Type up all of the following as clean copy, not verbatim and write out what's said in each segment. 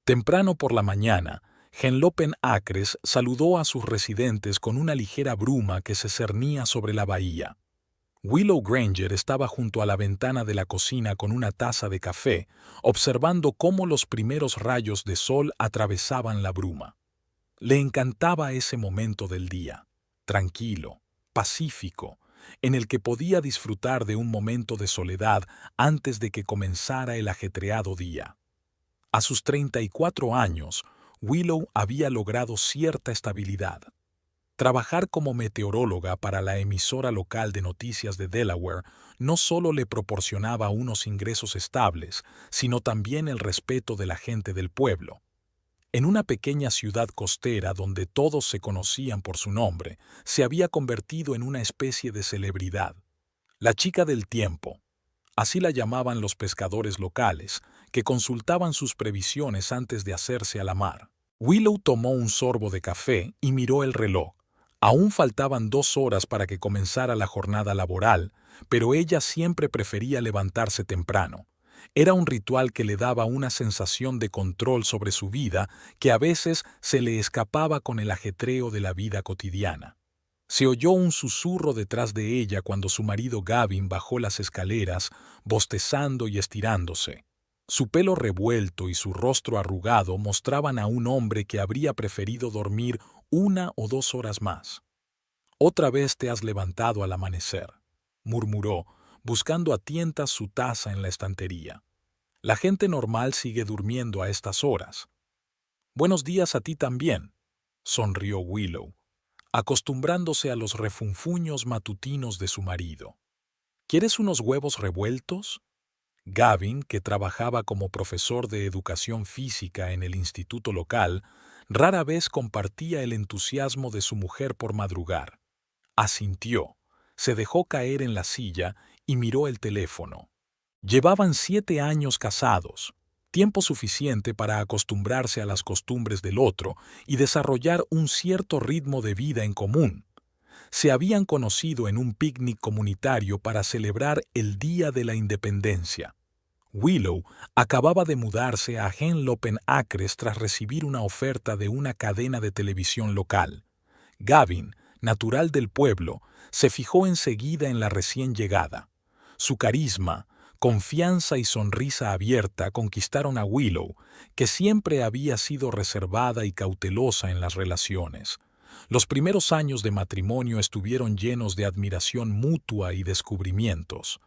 Temprano por la mañana, Henlopen Acres saludó a sus residentes con una ligera bruma que se cernía sobre la bahía. Willow Granger estaba junto a la ventana de la cocina con una taza de café, observando cómo los primeros rayos de sol atravesaban la bruma. Le encantaba ese momento del día, tranquilo, pacífico, en el que podía disfrutar de un momento de soledad antes de que comenzara el ajetreado día. A sus 34 años, Willow había logrado cierta estabilidad. Trabajar como meteoróloga para la emisora local de noticias de Delaware no solo le proporcionaba unos ingresos estables, sino también el respeto de la gente del pueblo. En una pequeña ciudad costera donde todos se conocían por su nombre, se había convertido en una especie de celebridad. La chica del tiempo, así la llamaban los pescadores locales, que consultaban sus previsiones antes de hacerse a la mar. Willow tomó un sorbo de café y miró el reloj. Aún faltaban 2 horas para que comenzara la jornada laboral, pero ella siempre prefería levantarse temprano. Era un ritual que le daba una sensación de control sobre su vida que a veces se le escapaba con el ajetreo de la vida cotidiana. Se oyó un susurro detrás de ella cuando su marido Gavin bajó las escaleras, bostezando y estirándose. Su pelo revuelto y su rostro arrugado mostraban a un hombre que habría preferido dormir 1 o 2 horas más. «Otra vez te has levantado al amanecer», murmuró, buscando a tientas su taza en la estantería. «La gente normal sigue durmiendo a estas horas». «Buenos días a ti también», sonrió Willow, acostumbrándose a los refunfuños matutinos de su marido. «¿Quieres unos huevos revueltos?» Gavin, que trabajaba como profesor de educación física en el instituto local, rara vez compartía el entusiasmo de su mujer por madrugar. Asintió, se dejó caer en la silla y miró el teléfono. Llevaban 7 años casados, tiempo suficiente para acostumbrarse a las costumbres del otro y desarrollar un cierto ritmo de vida en común. Se habían conocido en un picnic comunitario para celebrar el Día de la Independencia. Willow acababa de mudarse a Henlopen Acres tras recibir una oferta de una cadena de televisión local. Gavin, natural del pueblo, se fijó enseguida en la recién llegada. Su carisma, confianza y sonrisa abierta conquistaron a Willow, que siempre había sido reservada y cautelosa en las relaciones. Los primeros años de matrimonio estuvieron llenos de admiración mutua y descubrimientos.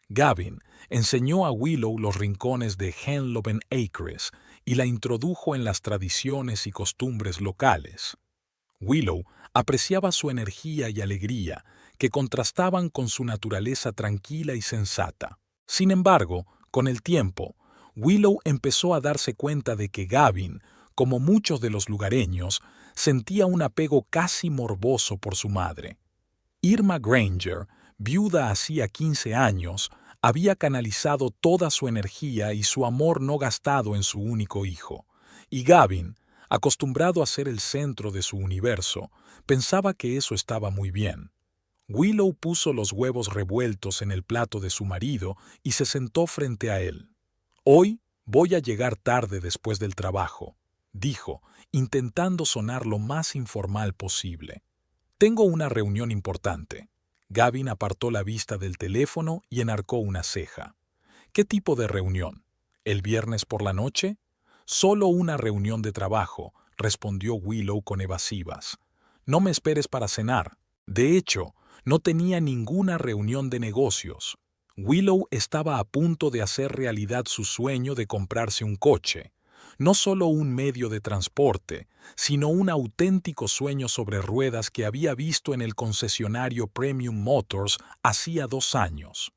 Gavin enseñó a Willow los rincones de Henlopen Acres y la introdujo en las tradiciones y costumbres locales. Willow apreciaba su energía y alegría, que contrastaban con su naturaleza tranquila y sensata. Sin embargo, con el tiempo, Willow empezó a darse cuenta de que Gavin, como muchos de los lugareños, sentía un apego casi morboso por su madre. Irma Granger, viuda hacía 15 años, había canalizado toda su energía y su amor no gastado en su único hijo, y Gavin, acostumbrado a ser el centro de su universo, pensaba que eso estaba muy bien. Willow puso los huevos revueltos en el plato de su marido y se sentó frente a él. «Hoy voy a llegar tarde después del trabajo», dijo, intentando sonar lo más informal posible. «Tengo una reunión importante». Gavin apartó la vista del teléfono y enarcó una ceja. «¿Qué tipo de reunión? ¿El viernes por la noche?» «Solo una reunión de trabajo», respondió Willow con evasivas. «No me esperes para cenar». De hecho, no tenía ninguna reunión de negocios. Willow estaba a punto de hacer realidad su sueño de comprarse un coche. No solo un medio de transporte, sino un auténtico sueño sobre ruedas que había visto en el concesionario Premium Motors hacía 2 años.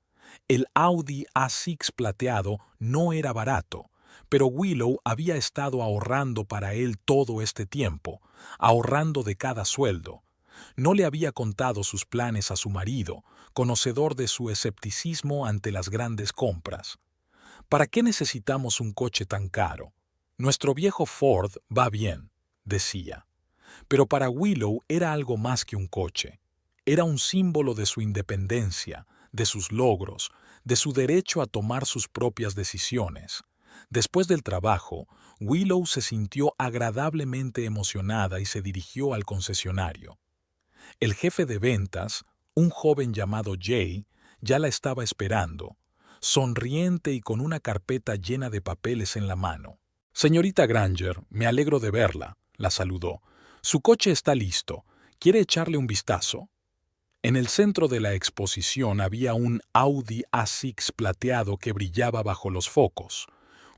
El Audi A6 plateado no era barato, pero Willow había estado ahorrando para él todo este tiempo, ahorrando de cada sueldo. No le había contado sus planes a su marido, conocedor de su escepticismo ante las grandes compras. «¿Para qué necesitamos un coche tan caro? Nuestro viejo Ford va bien», decía. Pero para Willow era algo más que un coche. Era un símbolo de su independencia, de sus logros, de su derecho a tomar sus propias decisiones. Después del trabajo, Willow se sintió agradablemente emocionada y se dirigió al concesionario. El jefe de ventas, un joven llamado Jay, ya la estaba esperando, sonriente y con una carpeta llena de papeles en la mano. «Señorita Granger, me alegro de verla», la saludó. «Su coche está listo. ¿Quiere echarle un vistazo?» En el centro de la exposición había un Audi A6 plateado que brillaba bajo los focos.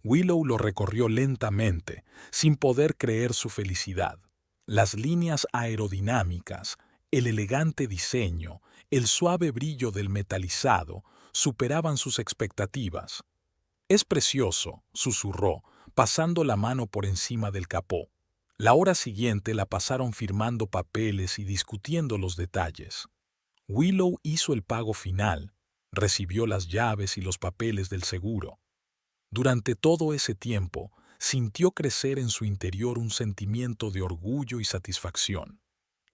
Willow lo recorrió lentamente, sin poder creer su felicidad. Las líneas aerodinámicas, el elegante diseño, el suave brillo del metalizado superaban sus expectativas. «Es precioso», susurró, pasando la mano por encima del capó. La hora siguiente la pasaron firmando papeles y discutiendo los detalles. Willow hizo el pago final, recibió las llaves y los papeles del seguro. Durante todo ese tiempo, sintió crecer en su interior un sentimiento de orgullo y satisfacción.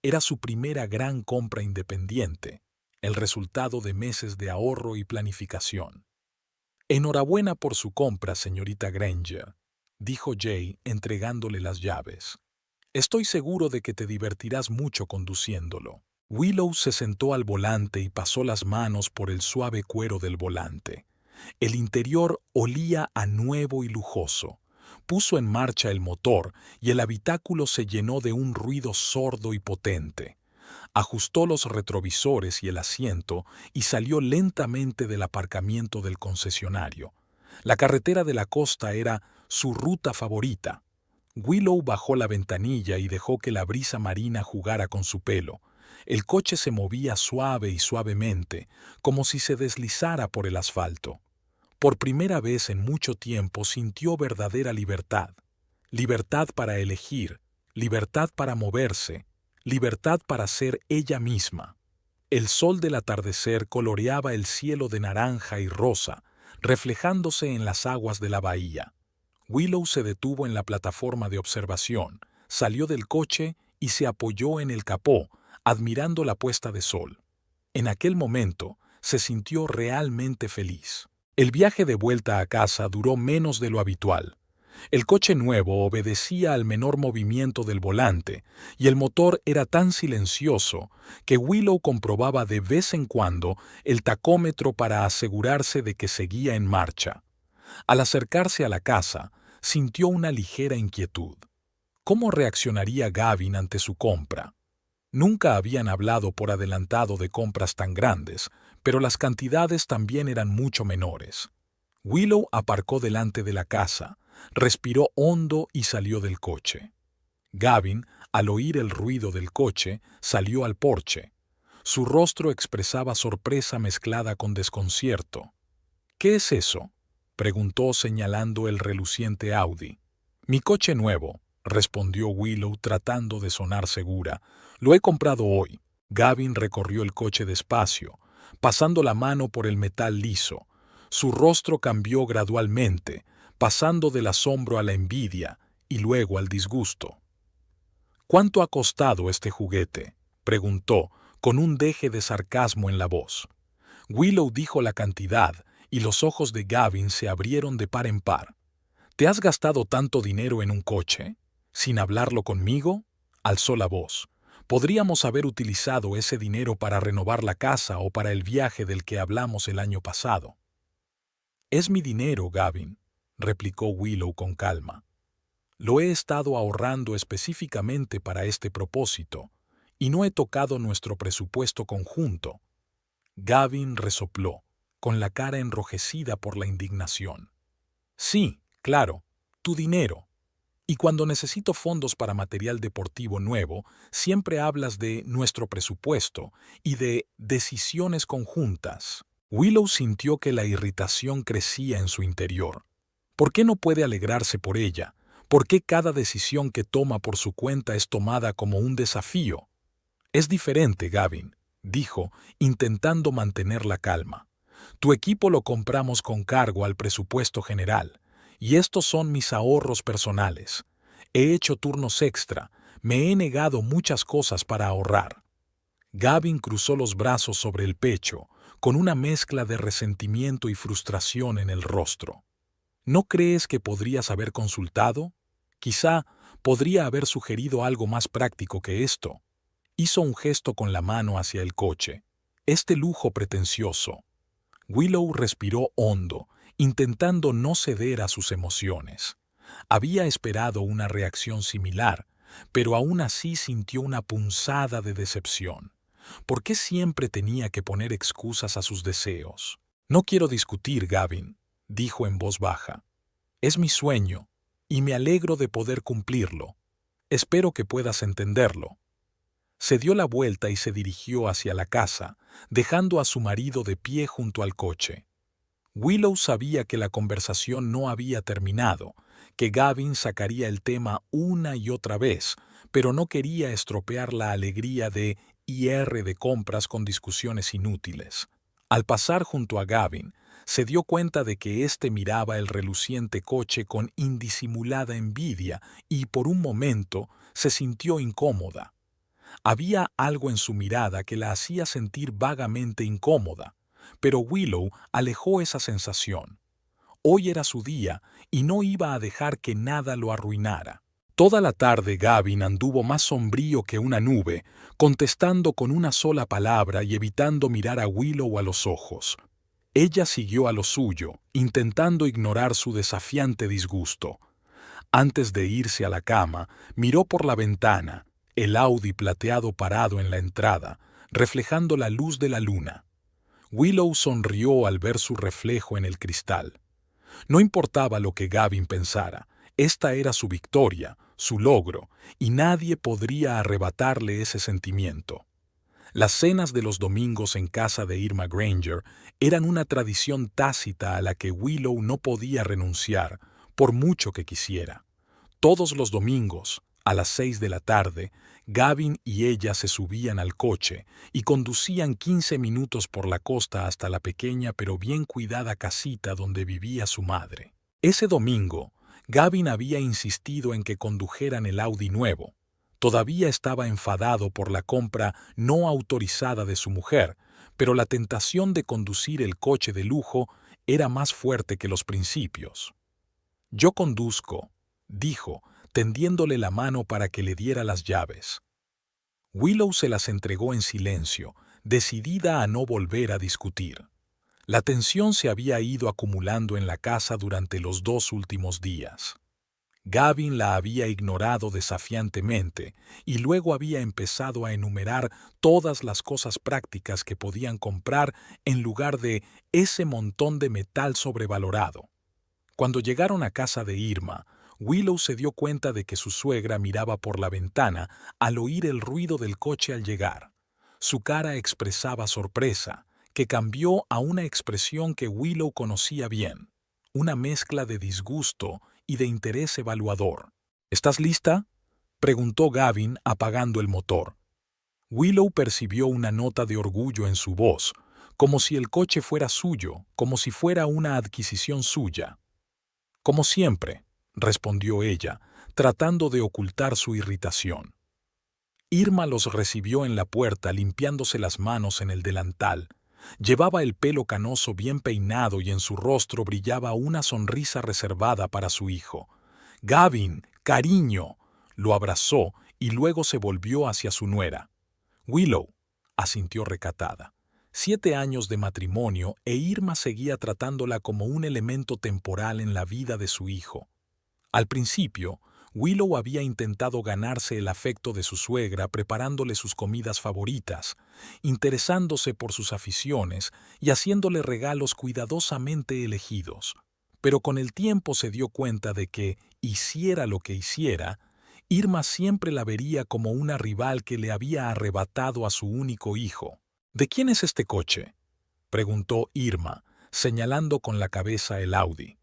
Era su primera gran compra independiente, el resultado de meses de ahorro y planificación. «Enhorabuena por su compra, señorita Granger», dijo Jay entregándole las llaves. «Estoy seguro de que te divertirás mucho conduciéndolo». Willow se sentó al volante y pasó las manos por el suave cuero del volante. El interior olía a nuevo y lujoso. Puso en marcha el motor y el habitáculo se llenó de un ruido sordo y potente. Ajustó los retrovisores y el asiento y salió lentamente del aparcamiento del concesionario. La carretera de la costa era su ruta favorita. Willow bajó la ventanilla y dejó que la brisa marina jugara con su pelo. El coche se movía suave y suavemente, como si se deslizara por el asfalto. Por primera vez en mucho tiempo sintió verdadera libertad. Libertad para elegir, libertad para moverse, libertad para ser ella misma. El sol del atardecer coloreaba el cielo de naranja y rosa, reflejándose en las aguas de la bahía. Willow se detuvo en la plataforma de observación, salió del coche y se apoyó en el capó, admirando la puesta de sol. En aquel momento se sintió realmente feliz. El viaje de vuelta a casa duró menos de lo habitual. El coche nuevo obedecía al menor movimiento del volante y el motor era tan silencioso que Willow comprobaba de vez en cuando el tacómetro para asegurarse de que seguía en marcha. Al acercarse a la casa, sintió una ligera inquietud. ¿Cómo reaccionaría Gavin ante su compra? Nunca habían hablado por adelantado de compras tan grandes, pero las cantidades también eran mucho menores. Willow aparcó delante de la casa, respiró hondo y salió del coche. Gavin, al oír el ruido del coche, salió al porche. Su rostro expresaba sorpresa mezclada con desconcierto. «¿Qué es eso?», preguntó señalando el reluciente Audi. «Mi coche nuevo», respondió Willow tratando de sonar segura. «Lo he comprado hoy». Gavin recorrió el coche despacio, pasando la mano por el metal liso. Su rostro cambió gradualmente, pasando del asombro a la envidia y luego al disgusto. «¿Cuánto ha costado este juguete?», preguntó, con un deje de sarcasmo en la voz. Willow dijo la cantidad y los ojos de Gavin se abrieron de par en par. «¿Te has gastado tanto dinero en un coche? ¿Sin hablarlo conmigo?», alzó la voz. «Podríamos haber utilizado ese dinero para renovar la casa o para el viaje del que hablamos el año pasado». «Es mi dinero, Gavin», replicó Willow con calma. «Lo he estado ahorrando específicamente para este propósito, y no he tocado nuestro presupuesto conjunto». Gavin resopló, con la cara enrojecida por la indignación. «Sí, claro, tu dinero. Y cuando necesito fondos para material deportivo nuevo, siempre hablas de nuestro presupuesto y de decisiones conjuntas». Willow sintió que la irritación crecía en su interior. ¿Por qué no puede alegrarse por ella? ¿Por qué cada decisión que toma por su cuenta es tomada como un desafío? «Es diferente, Gavin», dijo, intentando mantener la calma. «Tu equipo lo compramos con cargo al presupuesto general, y estos son mis ahorros personales. He hecho turnos extra, me he negado muchas cosas para ahorrar». Gavin cruzó los brazos sobre el pecho, con una mezcla de resentimiento y frustración en el rostro. ¿No crees que podrías haber consultado? Quizá podría haber sugerido algo más práctico que esto. Hizo un gesto con la mano hacia el coche. Este lujo pretencioso. Willow respiró hondo, intentando no ceder a sus emociones. Había esperado una reacción similar, pero aún así sintió una punzada de decepción. ¿Por qué siempre tenía que poner excusas a sus deseos? No quiero discutir, Gavin, dijo en voz baja. Es mi sueño, y me alegro de poder cumplirlo. Espero que puedas entenderlo. Se dio la vuelta y se dirigió hacia la casa, dejando a su marido de pie junto al coche. Willow sabía que la conversación no había terminado, que Gavin sacaría el tema una y otra vez, pero no quería estropear la alegría de ir de compras con discusiones inútiles. Al pasar junto a Gavin, se dio cuenta de que éste miraba el reluciente coche con indisimulada envidia y por un momento se sintió incómoda. Había algo en su mirada que la hacía sentir vagamente incómoda, pero Willow alejó esa sensación. Hoy era su día y no iba a dejar que nada lo arruinara. Toda la tarde Gavin anduvo más sombrío que una nube, contestando con una sola palabra y evitando mirar a Willow a los ojos. Ella siguió a lo suyo, intentando ignorar su desafiante disgusto. Antes de irse a la cama, miró por la ventana, el Audi plateado parado en la entrada, reflejando la luz de la luna. Willow sonrió al ver su reflejo en el cristal. No importaba lo que Gavin pensara, esta era su victoria, su logro, y nadie podría arrebatarle ese sentimiento. Las cenas de los domingos en casa de Irma Granger eran una tradición tácita a la que Willow no podía renunciar, por mucho que quisiera. Todos los domingos, a las 6 de la tarde, Gavin y ella se subían al coche y conducían 15 minutos por la costa hasta la pequeña pero bien cuidada casita donde vivía su madre. Ese domingo, Gavin había insistido en que condujeran el Audi nuevo. Todavía estaba enfadado por la compra no autorizada de su mujer, pero la tentación de conducir el coche de lujo era más fuerte que los principios. «Yo conduzco», dijo, tendiéndole la mano para que le diera las llaves. Willow se las entregó en silencio, decidida a no volver a discutir. La tensión se había ido acumulando en la casa durante los 2 últimos días. Gavin la había ignorado desafiantemente y luego había empezado a enumerar todas las cosas prácticas que podían comprar en lugar de ese montón de metal sobrevalorado. Cuando llegaron a casa de Irma, Willow se dio cuenta de que su suegra miraba por la ventana al oír el ruido del coche al llegar. Su cara expresaba sorpresa, que cambió a una expresión que Willow conocía bien, una mezcla de disgusto y de interés evaluador. «¿Estás lista?», preguntó Gavin apagando el motor. Willow percibió una nota de orgullo en su voz, como si el coche fuera suyo, como si fuera una adquisición suya. «Como siempre», respondió ella, tratando de ocultar su irritación. Irma los recibió en la puerta limpiándose las manos en el delantal. Llevaba el pelo canoso bien peinado y en su rostro brillaba una sonrisa reservada para su hijo. «Gavin, cariño», lo abrazó y luego se volvió hacia su nuera. «Willow», asintió recatada. 7 años de matrimonio e Irma seguía tratándola como un elemento temporal en la vida de su hijo. Al principio, Willow había intentado ganarse el afecto de su suegra preparándole sus comidas favoritas, interesándose por sus aficiones y haciéndole regalos cuidadosamente elegidos. Pero con el tiempo se dio cuenta de que, hiciera lo que hiciera, Irma siempre la vería como una rival que le había arrebatado a su único hijo. «¿De quién es este coche?», preguntó Irma, señalando con la cabeza el Audi.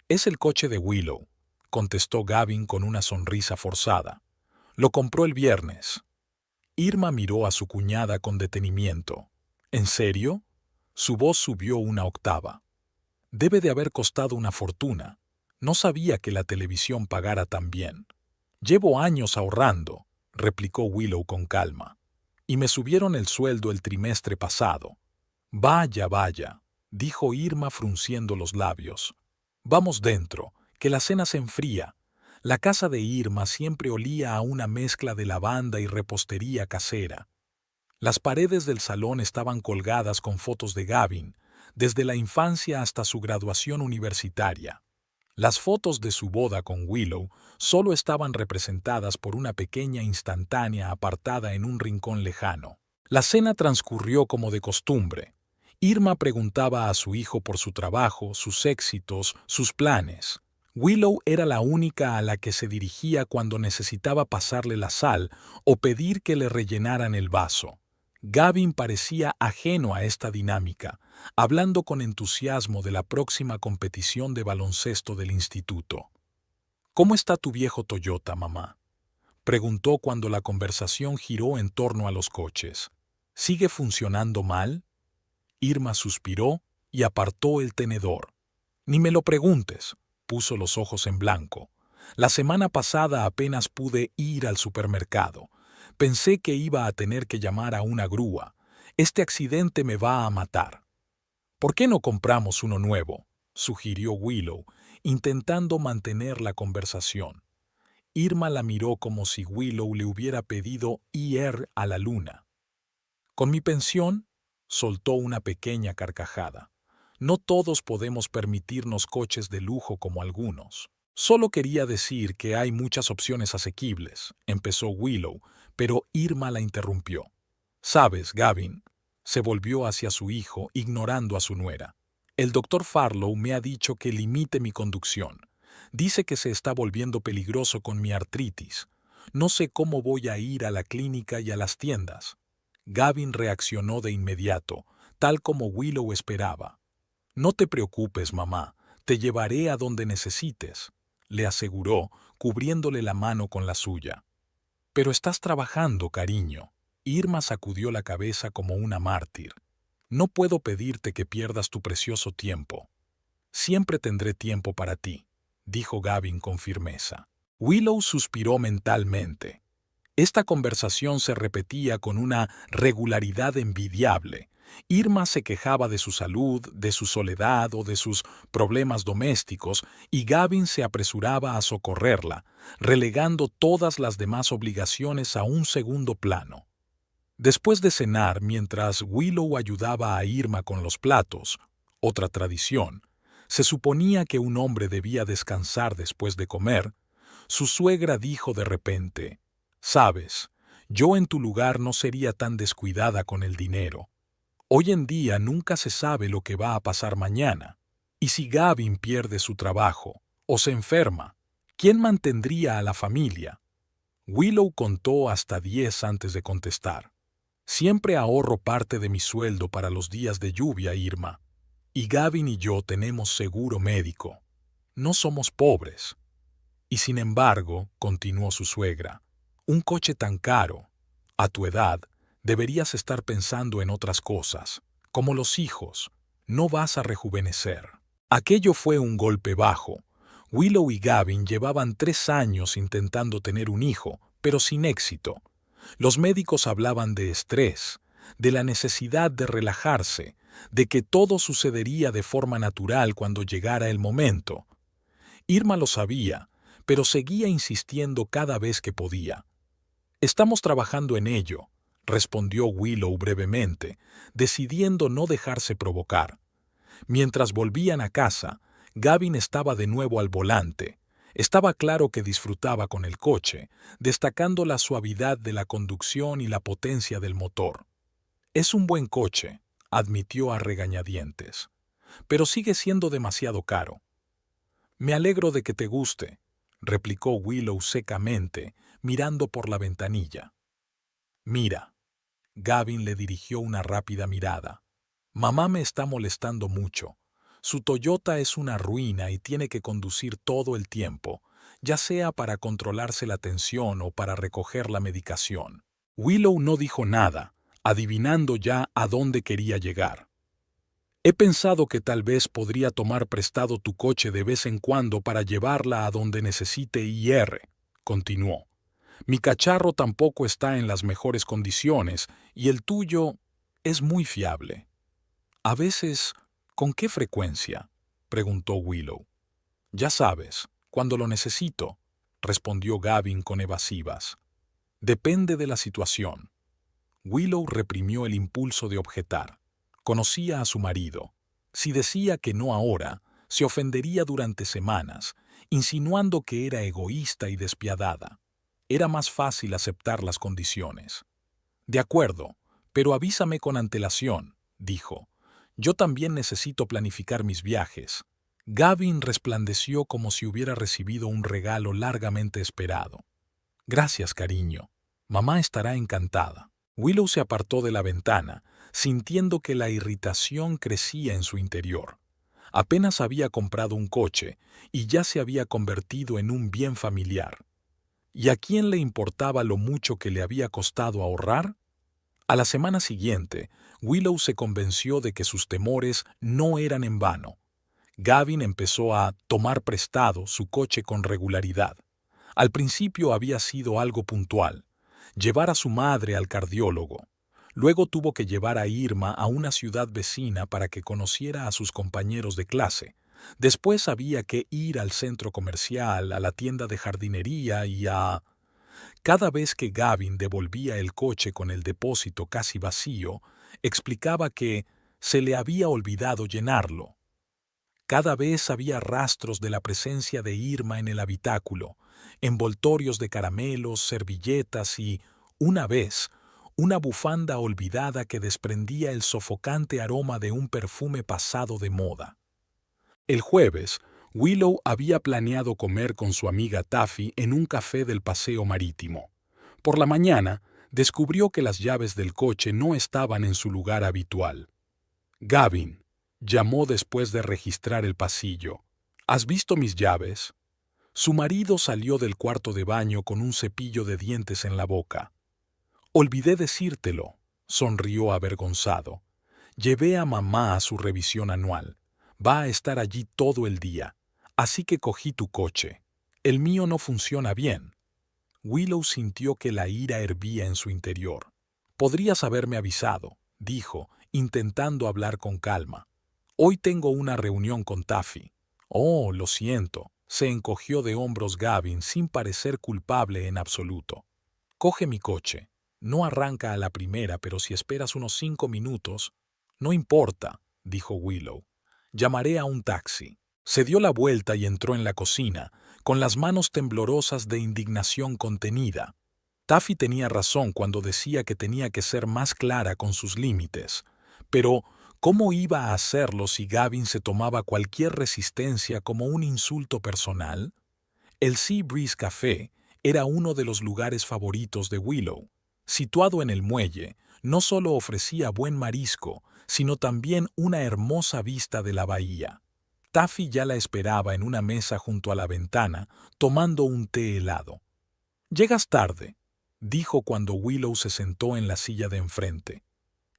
«Es el coche de Willow», contestó Gavin con una sonrisa forzada. «Lo compró el viernes». Irma miró a su cuñada con detenimiento. «¿En serio?». Su voz subió una octava. «Debe de haber costado una fortuna. No sabía que la televisión pagara tan bien». «Llevo años ahorrando», replicó Willow con calma. «Y me subieron el sueldo el trimestre pasado». «Vaya, vaya», dijo Irma frunciendo los labios. Vamos dentro, que la cena se enfría. La casa de Irma siempre olía a una mezcla de lavanda y repostería casera. Las paredes del salón estaban colgadas con fotos de Gavin, desde la infancia hasta su graduación universitaria. Las fotos de su boda con Willow solo estaban representadas por una pequeña instantánea apartada en un rincón lejano. La cena transcurrió como de costumbre. Irma preguntaba a su hijo por su trabajo, sus éxitos, sus planes. Willow era la única a la que se dirigía cuando necesitaba pasarle la sal o pedir que le rellenaran el vaso. Gavin parecía ajeno a esta dinámica, hablando con entusiasmo de la próxima competición de baloncesto del instituto. ¿Cómo está tu viejo Toyota, mamá?, preguntó cuando la conversación giró en torno a los coches. ¿Sigue funcionando mal? Irma suspiró y apartó el tenedor. Ni me lo preguntes, puso los ojos en blanco. La semana pasada apenas pude ir al supermercado. Pensé que iba a tener que llamar a una grúa. Este accidente me va a matar. ¿Por qué no compramos uno nuevo?, sugirió Willow, intentando mantener la conversación. Irma la miró como si Willow le hubiera pedido ir a la luna. Con mi pensión, soltó una pequeña carcajada. No todos podemos permitirnos coches de lujo como algunos. Solo quería decir que hay muchas opciones asequibles, empezó Willow, pero Irma la interrumpió. ¿Sabes, Gavin? Se volvió hacia su hijo, ignorando a su nuera. El doctor Farlow me ha dicho que limite mi conducción. Dice que se está volviendo peligroso con mi artritis. No sé cómo voy a ir a la clínica y a las tiendas. Gavin reaccionó de inmediato, tal como Willow esperaba. No te preocupes, mamá, te llevaré a donde necesites, le aseguró, cubriéndole la mano con la suya. Pero estás trabajando, cariño. Irma sacudió la cabeza como una mártir. No puedo pedirte que pierdas tu precioso tiempo. Siempre tendré tiempo para ti, dijo Gavin con firmeza. Willow suspiró mentalmente. Esta conversación se repetía con una regularidad envidiable. Irma se quejaba de su salud, de su soledad o de sus problemas domésticos, y Gavin se apresuraba a socorrerla, relegando todas las demás obligaciones a un segundo plano. Después de cenar, mientras Willow ayudaba a Irma con los platos, otra tradición, se suponía que un hombre debía descansar después de comer, su suegra dijo de repente: «Sabes, yo en tu lugar no sería tan descuidada con el dinero. Hoy en día nunca se sabe lo que va a pasar mañana. Y si Gavin pierde su trabajo o se enferma, ¿quién mantendría a la familia?». Willow contó hasta 10 antes de contestar. «Siempre ahorro parte de mi sueldo para los días de lluvia, Irma. Y Gavin y yo tenemos seguro médico. No somos pobres». «Y sin embargo», continuó su suegra, «un coche tan caro. A tu edad, deberías estar pensando en otras cosas, como los hijos. No vas a rejuvenecer». Aquello fue un golpe bajo. Willow y Gavin llevaban 3 años intentando tener un hijo, pero sin éxito. Los médicos hablaban de estrés, de la necesidad de relajarse, de que todo sucedería de forma natural cuando llegara el momento. Irma lo sabía, pero seguía insistiendo cada vez que podía. «Estamos trabajando en ello», respondió Willow brevemente, decidiendo no dejarse provocar. Mientras volvían a casa, Gavin estaba de nuevo al volante. Estaba claro que disfrutaba con el coche, destacando la suavidad de la conducción y la potencia del motor. «Es un buen coche», admitió a regañadientes, «pero sigue siendo demasiado caro». «Me alegro de que te guste», replicó Willow secamente, mirando por la ventanilla. «Mira». Gavin le dirigió una rápida mirada. «Mamá me está molestando mucho. Su Toyota es una ruina y tiene que conducir todo el tiempo, ya sea para controlarse la tensión o para recoger la medicación». Willow no dijo nada, adivinando ya a dónde quería llegar. «He pensado que tal vez podría tomar prestado tu coche de vez en cuando para llevarla a donde necesite ir», continuó. «Mi cacharro tampoco está en las mejores condiciones y el tuyo es muy fiable». «A veces, ¿con qué frecuencia?», preguntó Willow. Ya sabes, cuando lo necesito, respondió Gavin con evasivas. Depende de la situación. Willow reprimió el impulso de objetar. Conocía a su marido. Si decía que no ahora, se ofendería durante semanas, insinuando que era egoísta y despiadada. Era más fácil aceptar las condiciones. De acuerdo, pero avísame con antelación, dijo. Yo también necesito planificar mis viajes. Gavin resplandeció como si hubiera recibido un regalo largamente esperado. Gracias, cariño. Mamá estará encantada. Willow se apartó de la ventana, sintiendo que la irritación crecía en su interior. Apenas había comprado un coche y ya se había convertido en un bien familiar. ¿Y a quién le importaba lo mucho que le había costado ahorrar? A la semana siguiente, Willow se convenció de que sus temores no eran en vano. Gavin empezó a tomar prestado su coche con regularidad. Al principio había sido algo puntual, llevar a su madre al cardiólogo. Luego tuvo que llevar a Irma a una ciudad vecina para que conociera a sus compañeros de clase. Después había que ir al centro comercial, a la tienda de jardinería y a... Cada vez que Gavin devolvía el coche con el depósito casi vacío, explicaba que se le había olvidado llenarlo. Cada vez había rastros de la presencia de Irma en el habitáculo, envoltorios de caramelos, servilletas y, una vez, una bufanda olvidada que desprendía el sofocante aroma de un perfume pasado de moda. El jueves, Willow había planeado comer con su amiga Taffy en un café del paseo marítimo. Por la mañana, descubrió que las llaves del coche no estaban en su lugar habitual. Gavin, llamó después de registrar el pasillo. ¿Has visto mis llaves? Su marido salió del cuarto de baño con un cepillo de dientes en la boca. Olvidé decírtelo, sonrió avergonzado. Llevé a mamá a su revisión anual. Va a estar allí todo el día, así que cogí tu coche. El mío no funciona bien. Willow sintió que la ira hervía en su interior. Podrías haberme avisado, dijo, intentando hablar con calma. Hoy tengo una reunión con Taffy. Oh, lo siento, se encogió de hombros Gavin sin parecer culpable en absoluto. Coge mi coche. No arranca a la primera, pero si esperas unos 5 minutos... No importa, dijo Willow. Llamaré a un taxi. Se dio la vuelta y entró en la cocina, con las manos temblorosas de indignación contenida. Taffy tenía razón cuando decía que tenía que ser más clara con sus límites. Pero, ¿cómo iba a hacerlo si Gavin se tomaba cualquier resistencia como un insulto personal? El Sea Breeze Café era uno de los lugares favoritos de Willow. Situado en el muelle, no solo ofrecía buen marisco, sino también una hermosa vista de la bahía. Taffy ya la esperaba en una mesa junto a la ventana, tomando un té helado. «Llegas tarde», dijo cuando Willow se sentó en la silla de enfrente.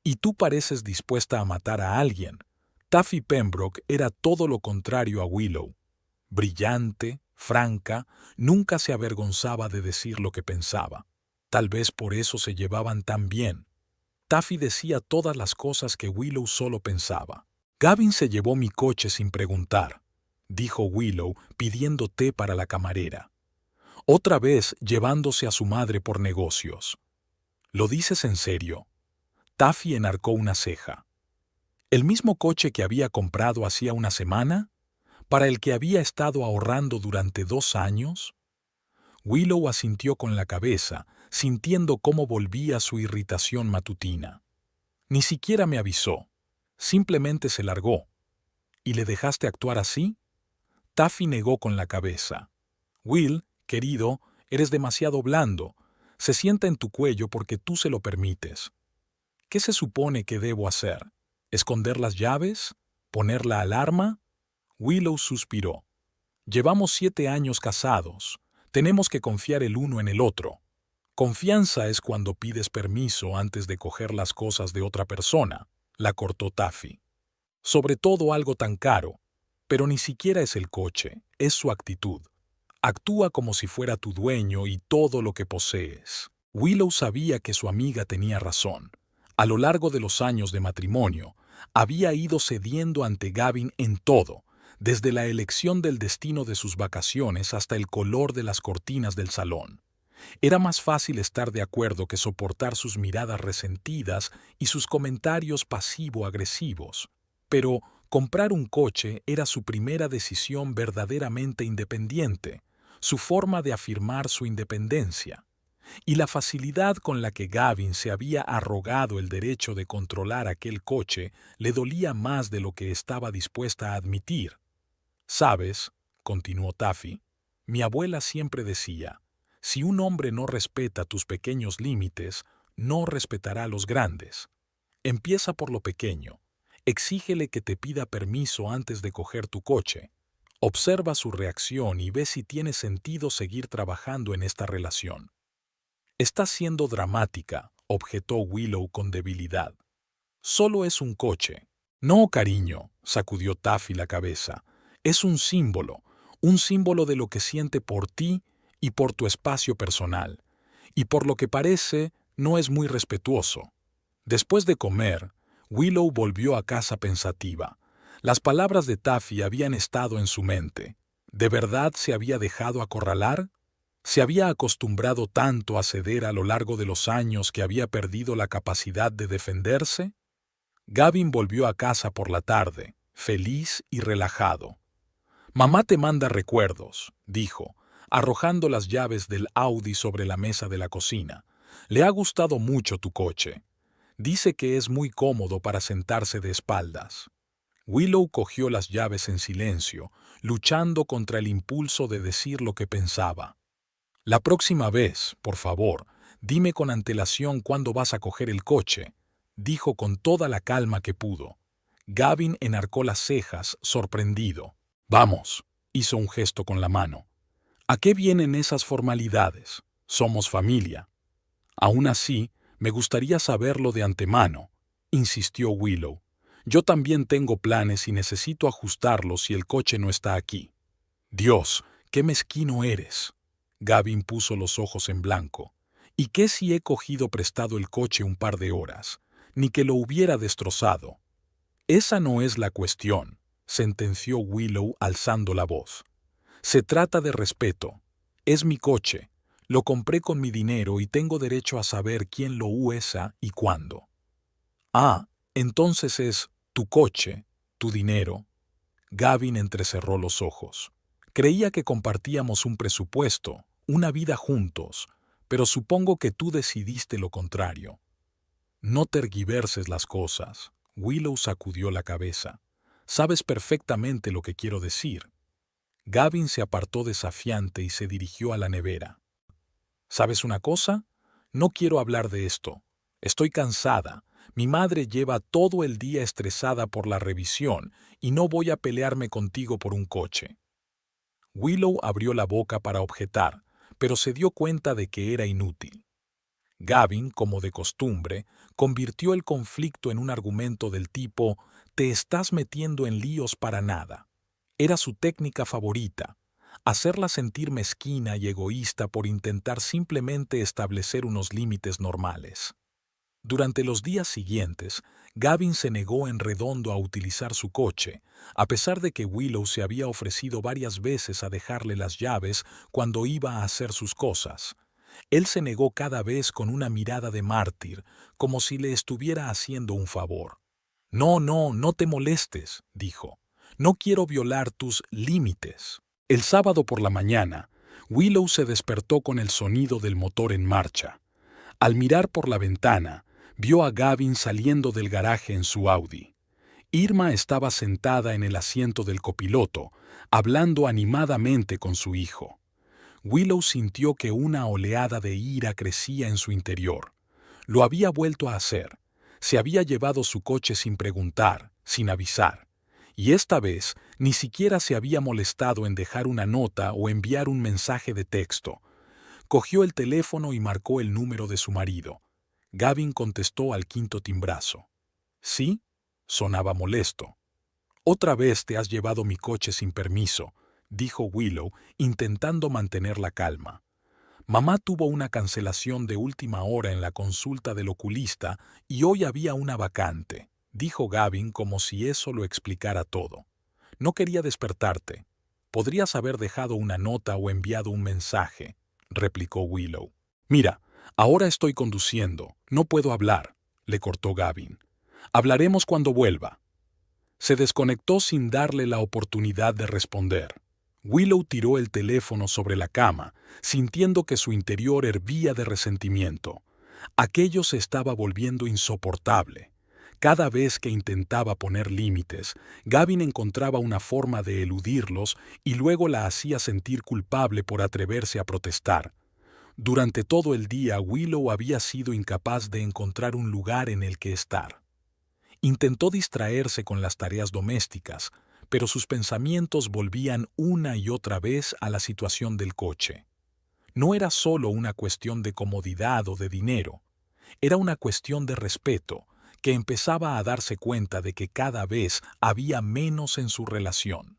«Y tú pareces dispuesta a matar a alguien». Taffy Pembroke era todo lo contrario a Willow. Brillante, franca, nunca se avergonzaba de decir lo que pensaba. Tal vez por eso se llevaban tan bien. Taffy decía todas las cosas que Willow solo pensaba. «Gavin se llevó mi coche sin preguntar», dijo Willow pidiendo té para la camarera. «Otra vez llevándose a su madre por negocios». «¿Lo dices en serio?» Taffy enarcó una ceja. «¿El mismo coche que había comprado hacía una semana? ¿Para el que había estado ahorrando durante 2 años?» Willow asintió con la cabeza, sintiendo cómo volvía su irritación matutina. «Ni siquiera me avisó. Simplemente se largó». «¿Y le dejaste actuar así?» Taffy negó con la cabeza. «Will, querido, eres demasiado blando. Se sienta en tu cuello porque tú se lo permites». «¿Qué se supone que debo hacer? ¿Esconder las llaves? ¿Poner la alarma?» Willow suspiró. «Llevamos 7 años casados. Tenemos que confiar el uno en el otro. Confianza es cuando pides permiso antes de coger las cosas de otra persona», la cortó Taffy. «Sobre todo algo tan caro. Pero ni siquiera es el coche, es su actitud. Actúa como si fuera tu dueño y todo lo que posees». Willow sabía que su amiga tenía razón. A lo largo de los años de matrimonio, había ido cediendo ante Gavin en todo, desde la elección del destino de sus vacaciones hasta el color de las cortinas del salón. Era más fácil estar de acuerdo que soportar sus miradas resentidas y sus comentarios pasivo-agresivos. Pero comprar un coche era su primera decisión verdaderamente independiente, su forma de afirmar su independencia. Y la facilidad con la que Gavin se había arrogado el derecho de controlar aquel coche le dolía más de lo que estaba dispuesta a admitir. «Sabes», continuó Taffy, «mi abuela siempre decía, si un hombre no respeta tus pequeños límites, no respetará los grandes. Empieza por lo pequeño. Exígele que te pida permiso antes de coger tu coche. Observa su reacción y ve si tiene sentido seguir trabajando en esta relación». «Estás siendo dramática», objetó Willow con debilidad. «Solo es un coche». «No, cariño», sacudió Taffy la cabeza. «Es un símbolo de lo que siente por ti y por tu espacio personal. Y por lo que parece, no es muy respetuoso». Después de comer, Willow volvió a casa pensativa. Las palabras de Taffy habían estado en su mente. ¿De verdad se había dejado acorralar? ¿Se había acostumbrado tanto a ceder a lo largo de los años que había perdido la capacidad de defenderse? Gavin volvió a casa por la tarde, feliz y relajado. «Mamá te manda recuerdos», dijo, arrojando las llaves del Audi sobre la mesa de la cocina. «Le ha gustado mucho tu coche. Dice que es muy cómodo para sentarse de espaldas». Willow cogió las llaves en silencio, luchando contra el impulso de decir lo que pensaba. «La próxima vez, por favor, dime con antelación cuándo vas a coger el coche», dijo con toda la calma que pudo. Gavin enarcó las cejas, sorprendido. «Vamos», hizo un gesto con la mano. «¿A qué vienen esas formalidades? Somos familia». «Aún así, me gustaría saberlo de antemano», insistió Willow. «Yo también tengo planes y necesito ajustarlos si el coche no está aquí». «Dios, qué mezquino eres». Gavin puso los ojos en blanco. «¿Y qué si he cogido prestado el coche un par de horas? Ni que lo hubiera destrozado». «Esa no es la cuestión», sentenció Willow alzando la voz. «Se trata de respeto. Es mi coche. Lo compré con mi dinero y tengo derecho a saber quién lo usa y cuándo». «Ah, entonces es tu coche, tu dinero». Gavin entrecerró los ojos. «Creía que compartíamos un presupuesto, una vida juntos, pero supongo que tú decidiste lo contrario». «No tergiverses las cosas», Willow sacudió la cabeza. «Sabes perfectamente lo que quiero decir». Gavin se apartó desafiante y se dirigió a la nevera. «¿Sabes una cosa? No quiero hablar de esto. Estoy cansada. Mi madre lleva todo el día estresada por la revisión y no voy a pelearme contigo por un coche». Willow abrió la boca para objetar, pero se dio cuenta de que era inútil. Gavin, como de costumbre, convirtió el conflicto en un argumento del tipo «te estás metiendo en líos para nada». Era su técnica favorita, hacerla sentir mezquina y egoísta por intentar simplemente establecer unos límites normales. Durante los días siguientes, Gavin se negó en redondo a utilizar su coche, a pesar de que Willow se había ofrecido varias veces a dejarle las llaves cuando iba a hacer sus cosas. Él se negó cada vez con una mirada de mártir, como si le estuviera haciendo un favor. «No, no, no te molestes», dijo. «No quiero violar tus límites». El sábado por la mañana, Willow se despertó con el sonido del motor en marcha. Al mirar por la ventana, vio a Gavin saliendo del garaje en su Audi. Irma estaba sentada en el asiento del copiloto, hablando animadamente con su hijo. Willow sintió que una oleada de ira crecía en su interior. Lo había vuelto a hacer. Se había llevado su coche sin preguntar, sin avisar. Y esta vez ni siquiera se había molestado en dejar una nota o enviar un mensaje de texto. Cogió el teléfono y marcó el número de su marido. Gavin contestó al quinto timbrazo. «¿Sí?», sonaba molesto. «Otra vez te has llevado mi coche sin permiso», dijo Willow, intentando mantener la calma. «Mamá tuvo una cancelación de última hora en la consulta del oculista y hoy había una vacante», dijo Gavin como si eso lo explicara todo. No quería despertarte. Podrías haber dejado una nota o enviado un mensaje, replicó Willow. Mira, ahora estoy conduciendo, no puedo hablar, le cortó Gavin. Hablaremos cuando vuelva. Se desconectó sin darle la oportunidad de responder. Willow tiró el teléfono sobre la cama, sintiendo que su interior hervía de resentimiento. Aquello se estaba volviendo insoportable. Cada vez que intentaba poner límites, Gavin encontraba una forma de eludirlos y luego la hacía sentir culpable por atreverse a protestar. Durante todo el día, Willow había sido incapaz de encontrar un lugar en el que estar. Intentó distraerse con las tareas domésticas, pero sus pensamientos volvían una y otra vez a la situación del coche. No era solo una cuestión de comodidad o de dinero, era una cuestión de respeto, que empezaba a darse cuenta de que cada vez había menos en su relación.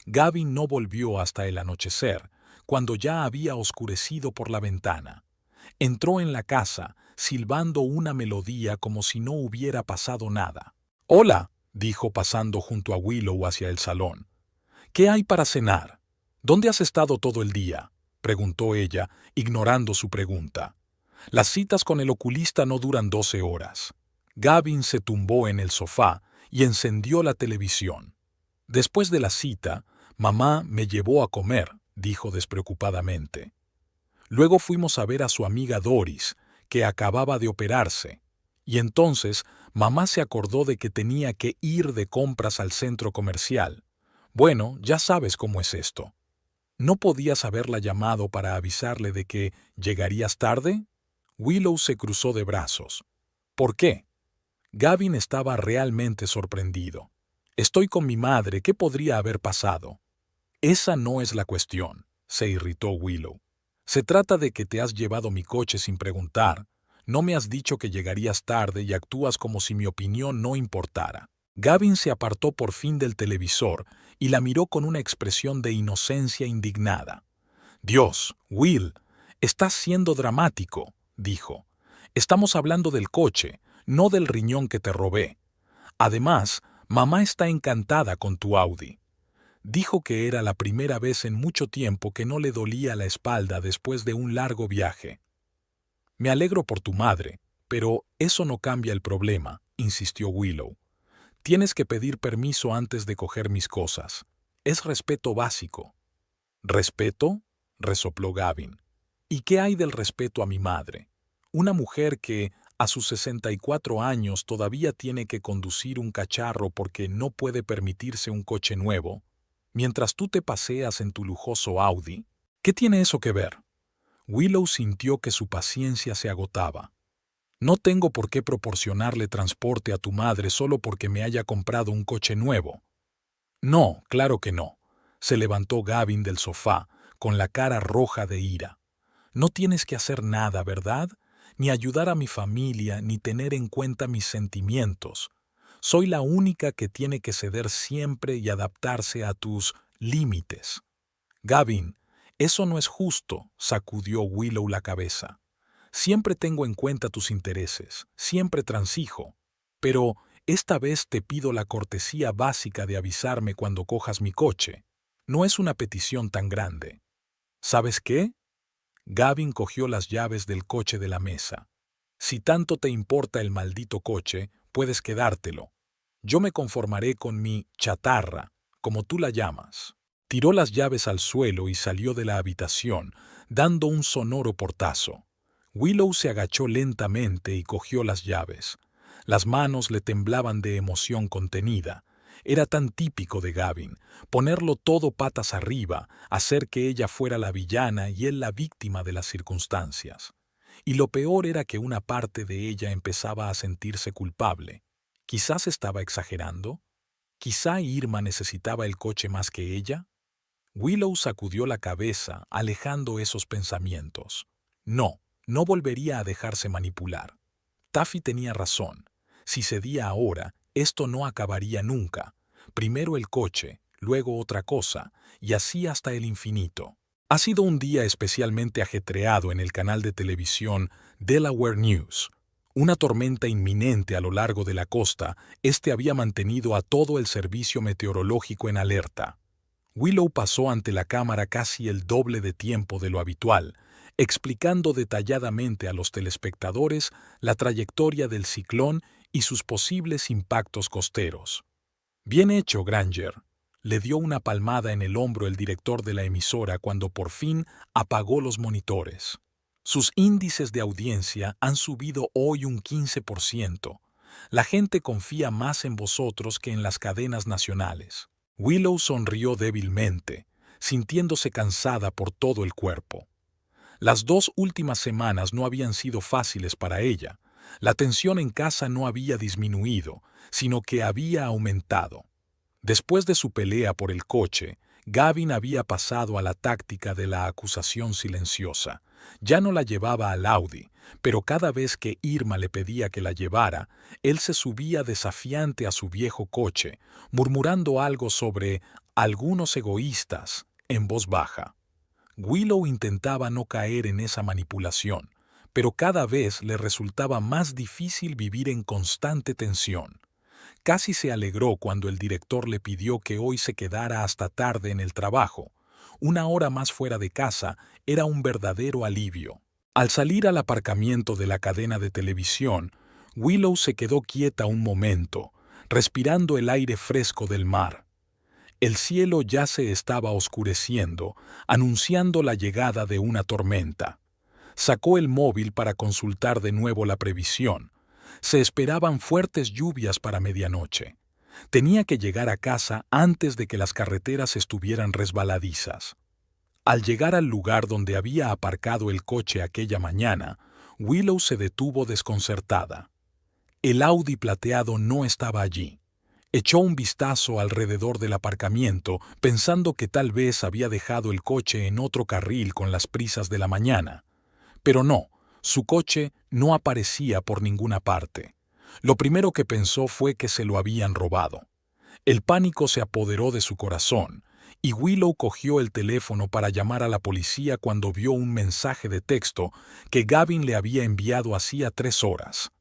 Gavin no volvió hasta el anochecer, cuando ya había oscurecido por la ventana. Entró en la casa, silbando una melodía como si no hubiera pasado nada. «Hola», dijo pasando junto a Willow hacia el salón. «¿Qué hay para cenar? ¿Dónde has estado todo el día?», preguntó ella, ignorando su pregunta. «Las citas con el oculista no duran 12 horas». Gavin se tumbó en el sofá y encendió la televisión. «Después de la cita, mamá me llevó a comer», dijo despreocupadamente. «Luego fuimos a ver a su amiga Doris, que acababa de operarse, y entonces mamá se acordó de que tenía que ir de compras al centro comercial. Bueno, ya sabes cómo es esto. ¿No podías haberla llamado para avisarle de que llegarías tarde?» Willow se cruzó de brazos. «¿Por qué?» Gavin estaba realmente sorprendido. «Estoy con mi madre, ¿qué podría haber pasado?» «Esa no es la cuestión», se irritó Willow. «Se trata de que te has llevado mi coche sin preguntar, no me has dicho que llegarías tarde y actúas como si mi opinión no importara». Gavin se apartó por fin del televisor y la miró con una expresión de inocencia indignada. «Dios, Will, estás siendo dramático», dijo. «Estamos hablando del coche, no del riñón que te robé. Además, mamá está encantada con tu Audi. Dijo que era la primera vez en mucho tiempo que no le dolía la espalda después de un largo viaje». «Me alegro por tu madre, pero eso no cambia el problema», insistió Willow. «Tienes que pedir permiso antes de coger mis cosas. Es respeto básico». «¿Respeto?», resopló Gavin. «¿Y qué hay del respeto a mi madre? Una mujer que, a sus 64 años, todavía tiene que conducir un cacharro porque no puede permitirse un coche nuevo, mientras tú te paseas en tu lujoso Audi. ¿Qué tiene eso que ver?» Willow sintió que su paciencia se agotaba. «No tengo por qué proporcionarle transporte a tu madre solo porque me haya comprado un coche nuevo». «No, claro que no», se levantó Gavin del sofá, con la cara roja de ira. «No tienes que hacer nada, ¿verdad? Ni ayudar a mi familia, ni tener en cuenta mis sentimientos. Soy la única que tiene que ceder siempre y adaptarse a tus límites». «Gavin, eso no es justo», sacudió Willow la cabeza. «Siempre tengo en cuenta tus intereses, siempre transijo. Pero esta vez te pido la cortesía básica de avisarme cuando cojas mi coche. No es una petición tan grande». «¿Sabes qué?». Gavin cogió las llaves del coche de la mesa. «Si tanto te importa el maldito coche, puedes quedártelo. Yo me conformaré con mi chatarra, como tú la llamas». Tiró las llaves al suelo y salió de la habitación, dando un sonoro portazo. Willow se agachó lentamente y cogió las llaves. Las manos le temblaban de emoción contenida. Era tan típico de Gavin, ponerlo todo patas arriba, hacer que ella fuera la villana y él la víctima de las circunstancias. Y lo peor era que una parte de ella empezaba a sentirse culpable. ¿Quizás estaba exagerando? ¿Quizá Irma necesitaba el coche más que ella? Willow sacudió la cabeza, alejando esos pensamientos. No, no volvería a dejarse manipular. Taffy tenía razón. Si cedía ahora, esto no acabaría nunca. Primero el coche, luego otra cosa, y así hasta el infinito. Ha sido un día especialmente ajetreado en el canal de televisión Delaware News. Una tormenta inminente a lo largo de la costa, había mantenido a todo el servicio meteorológico en alerta. Willow pasó ante la cámara casi el doble de tiempo de lo habitual, explicando detalladamente a los telespectadores la trayectoria del ciclón y sus posibles impactos costeros. «Bien hecho, Granger», le dio una palmada en el hombro el director de la emisora cuando por fin apagó los monitores. «Sus índices de audiencia han subido hoy un 15%. La gente confía más en vosotros que en las cadenas nacionales». Willow sonrió débilmente, sintiéndose cansada por todo el cuerpo. Las 2 últimas semanas no habían sido fáciles para ella. La tensión en casa no había disminuido, sino que había aumentado. Después de su pelea por el coche, Gavin había pasado a la táctica de la acusación silenciosa. Ya no la llevaba al Audi, pero cada vez que Irma le pedía que la llevara, él se subía desafiante a su viejo coche, murmurando algo sobre «algunos egoístas» en voz baja. Willow intentaba no caer en esa manipulación, pero cada vez le resultaba más difícil vivir en constante tensión. Casi se alegró cuando el director le pidió que hoy se quedara hasta tarde en el trabajo. 1 hora más fuera de casa era un verdadero alivio. Al salir al aparcamiento de la cadena de televisión, Willow se quedó quieta un momento, respirando el aire fresco del mar. El cielo ya se estaba oscureciendo, anunciando la llegada de una tormenta. Sacó el móvil para consultar de nuevo la previsión. Se esperaban fuertes lluvias para medianoche. Tenía que llegar a casa antes de que las carreteras estuvieran resbaladizas. Al llegar al lugar donde había aparcado el coche aquella mañana, Willow se detuvo desconcertada. El Audi plateado no estaba allí. Echó un vistazo alrededor del aparcamiento, pensando que tal vez había dejado el coche en otro carril con las prisas de la mañana. Pero no, su coche no aparecía por ninguna parte. Lo primero que pensó fue que se lo habían robado. El pánico se apoderó de su corazón, y Willow cogió el teléfono para llamar a la policía cuando vio un mensaje de texto que Gavin le había enviado hacía 3 horas.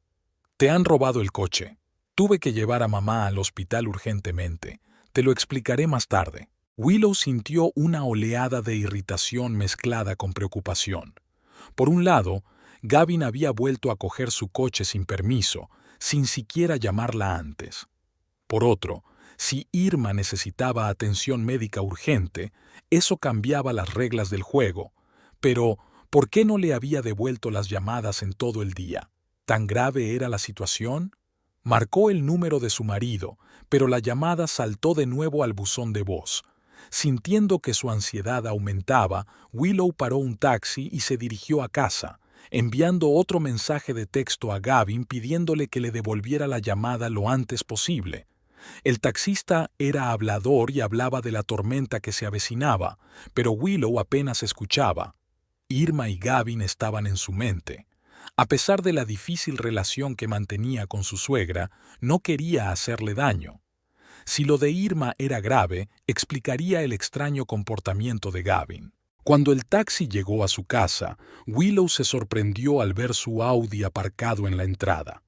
«Te han robado el coche. Tuve que llevar a mamá al hospital urgentemente. Te lo explicaré más tarde». Willow sintió una oleada de irritación mezclada con preocupación. Por un lado, Gavin había vuelto a coger su coche sin permiso, sin siquiera llamarla antes. Por otro, si Irma necesitaba atención médica urgente, eso cambiaba las reglas del juego. Pero, ¿por qué no le había devuelto las llamadas en todo el día? ¿Tan grave era la situación? Marcó el número de su marido, pero la llamada saltó de nuevo al buzón de voz. Sintiendo que su ansiedad aumentaba, Willow paró un taxi y se dirigió a casa, enviando otro mensaje de texto a Gavin pidiéndole que le devolviera la llamada lo antes posible. El taxista era hablador y hablaba de la tormenta que se avecinaba, pero Willow apenas escuchaba. Irma y Gavin estaban en su mente. A pesar de la difícil relación que mantenía con su suegra, no quería hacerle daño. Si lo de Irma era grave, explicaría el extraño comportamiento de Gavin. Cuando el taxi llegó a su casa, Willow se sorprendió al ver su Audi aparcado en la entrada.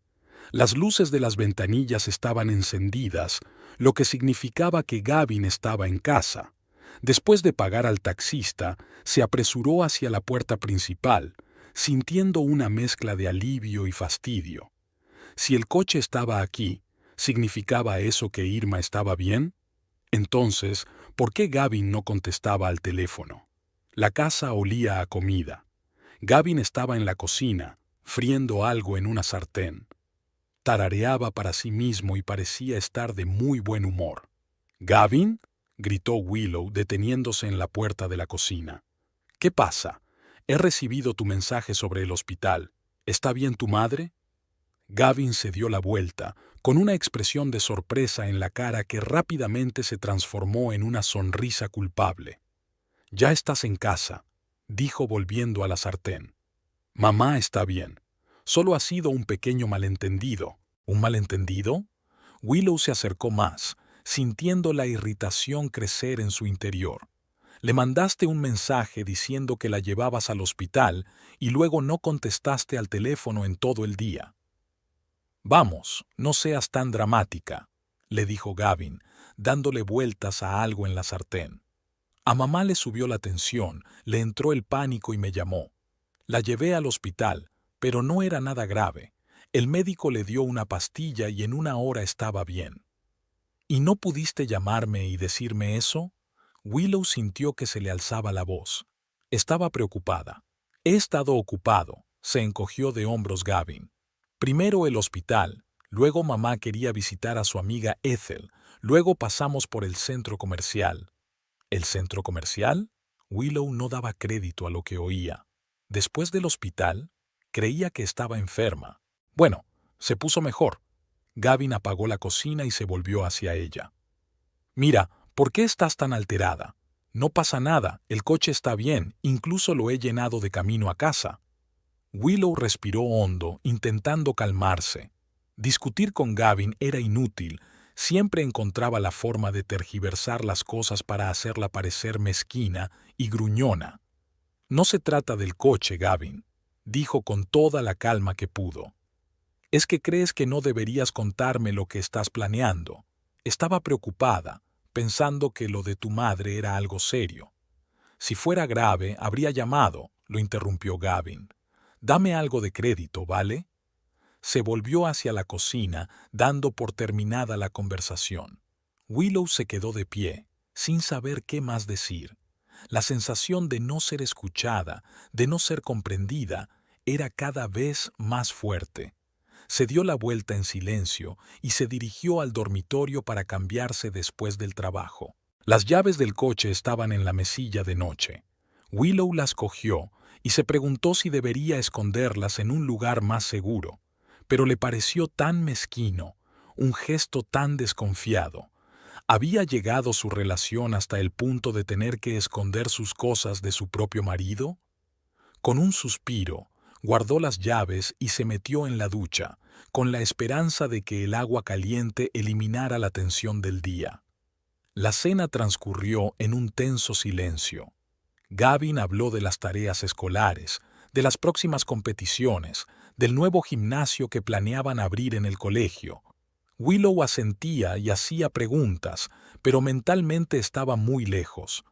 Las luces de las ventanillas estaban encendidas, lo que significaba que Gavin estaba en casa. Después de pagar al taxista, se apresuró hacia la puerta principal, sintiendo una mezcla de alivio y fastidio. Si el coche estaba aquí, ¿significaba eso que Irma estaba bien? Entonces, ¿por qué Gavin no contestaba al teléfono? La casa olía a comida. Gavin estaba en la cocina, friendo algo en una sartén. Tarareaba para sí mismo y parecía estar de muy buen humor. «¿Gavin?», gritó Willow, deteniéndose en la puerta de la cocina. «¿Qué pasa? He recibido tu mensaje sobre el hospital. ¿Está bien tu madre?» Gavin se dio la vuelta, con una expresión de sorpresa en la cara que rápidamente se transformó en una sonrisa culpable. «Ya estás en casa», dijo volviendo a la sartén. «Mamá está bien. Solo ha sido un pequeño malentendido». ¿Un malentendido? Willow se acercó más, sintiendo la irritación crecer en su interior. Le mandaste un mensaje diciendo que la llevabas al hospital y luego no contestaste al teléfono en todo el día. Vamos, no seas tan dramática, le dijo Gavin, dándole vueltas a algo en la sartén. A mamá le subió la tensión, le entró el pánico y me llamó. La llevé al hospital, pero no era nada grave. El médico le dio una pastilla y en una hora estaba bien. ¿Y no pudiste llamarme y decirme eso? Willow sintió que se le alzaba la voz. Estaba preocupada. He estado ocupado, se encogió de hombros Gavin. Primero el hospital, luego mamá quería visitar a su amiga Ethel, luego pasamos por el centro comercial. ¿El centro comercial? Willow no daba crédito a lo que oía. Después del hospital, creía que estaba enferma. Bueno, se puso mejor. Gavin apagó la cocina y se volvió hacia ella. Mira, ¿por qué estás tan alterada? No pasa nada, el coche está bien, incluso lo he llenado de camino a casa. Willow respiró hondo, intentando calmarse. Discutir con Gavin era inútil, siempre encontraba la forma de tergiversar las cosas para hacerla parecer mezquina y gruñona. No se trata del coche, Gavin, dijo con toda la calma que pudo. Es que crees que no deberías contarme lo que estás planeando. Estaba preocupada, pensando que lo de tu madre era algo serio. Si fuera grave, habría llamado, lo interrumpió Gavin. Dame algo de crédito, ¿vale? Se volvió hacia la cocina, dando por terminada la conversación. Willow se quedó de pie, sin saber qué más decir. La sensación de no ser escuchada, de no ser comprendida, era cada vez más fuerte. Se dio la vuelta en silencio y se dirigió al dormitorio para cambiarse después del trabajo. Las llaves del coche estaban en la mesilla de noche. Willow las cogió y se preguntó si debería esconderlas en un lugar más seguro, pero le pareció tan mezquino, un gesto tan desconfiado. ¿Había llegado su relación hasta el punto de tener que esconder sus cosas de su propio marido? Con un suspiro, guardó las llaves y se metió en la ducha, con la esperanza de que el agua caliente eliminara la tensión del día. La cena transcurrió en un tenso silencio. Gavin habló de las tareas escolares, de las próximas competiciones, del nuevo gimnasio que planeaban abrir en el colegio. Willow asentía y hacía preguntas, pero mentalmente estaba muy lejos.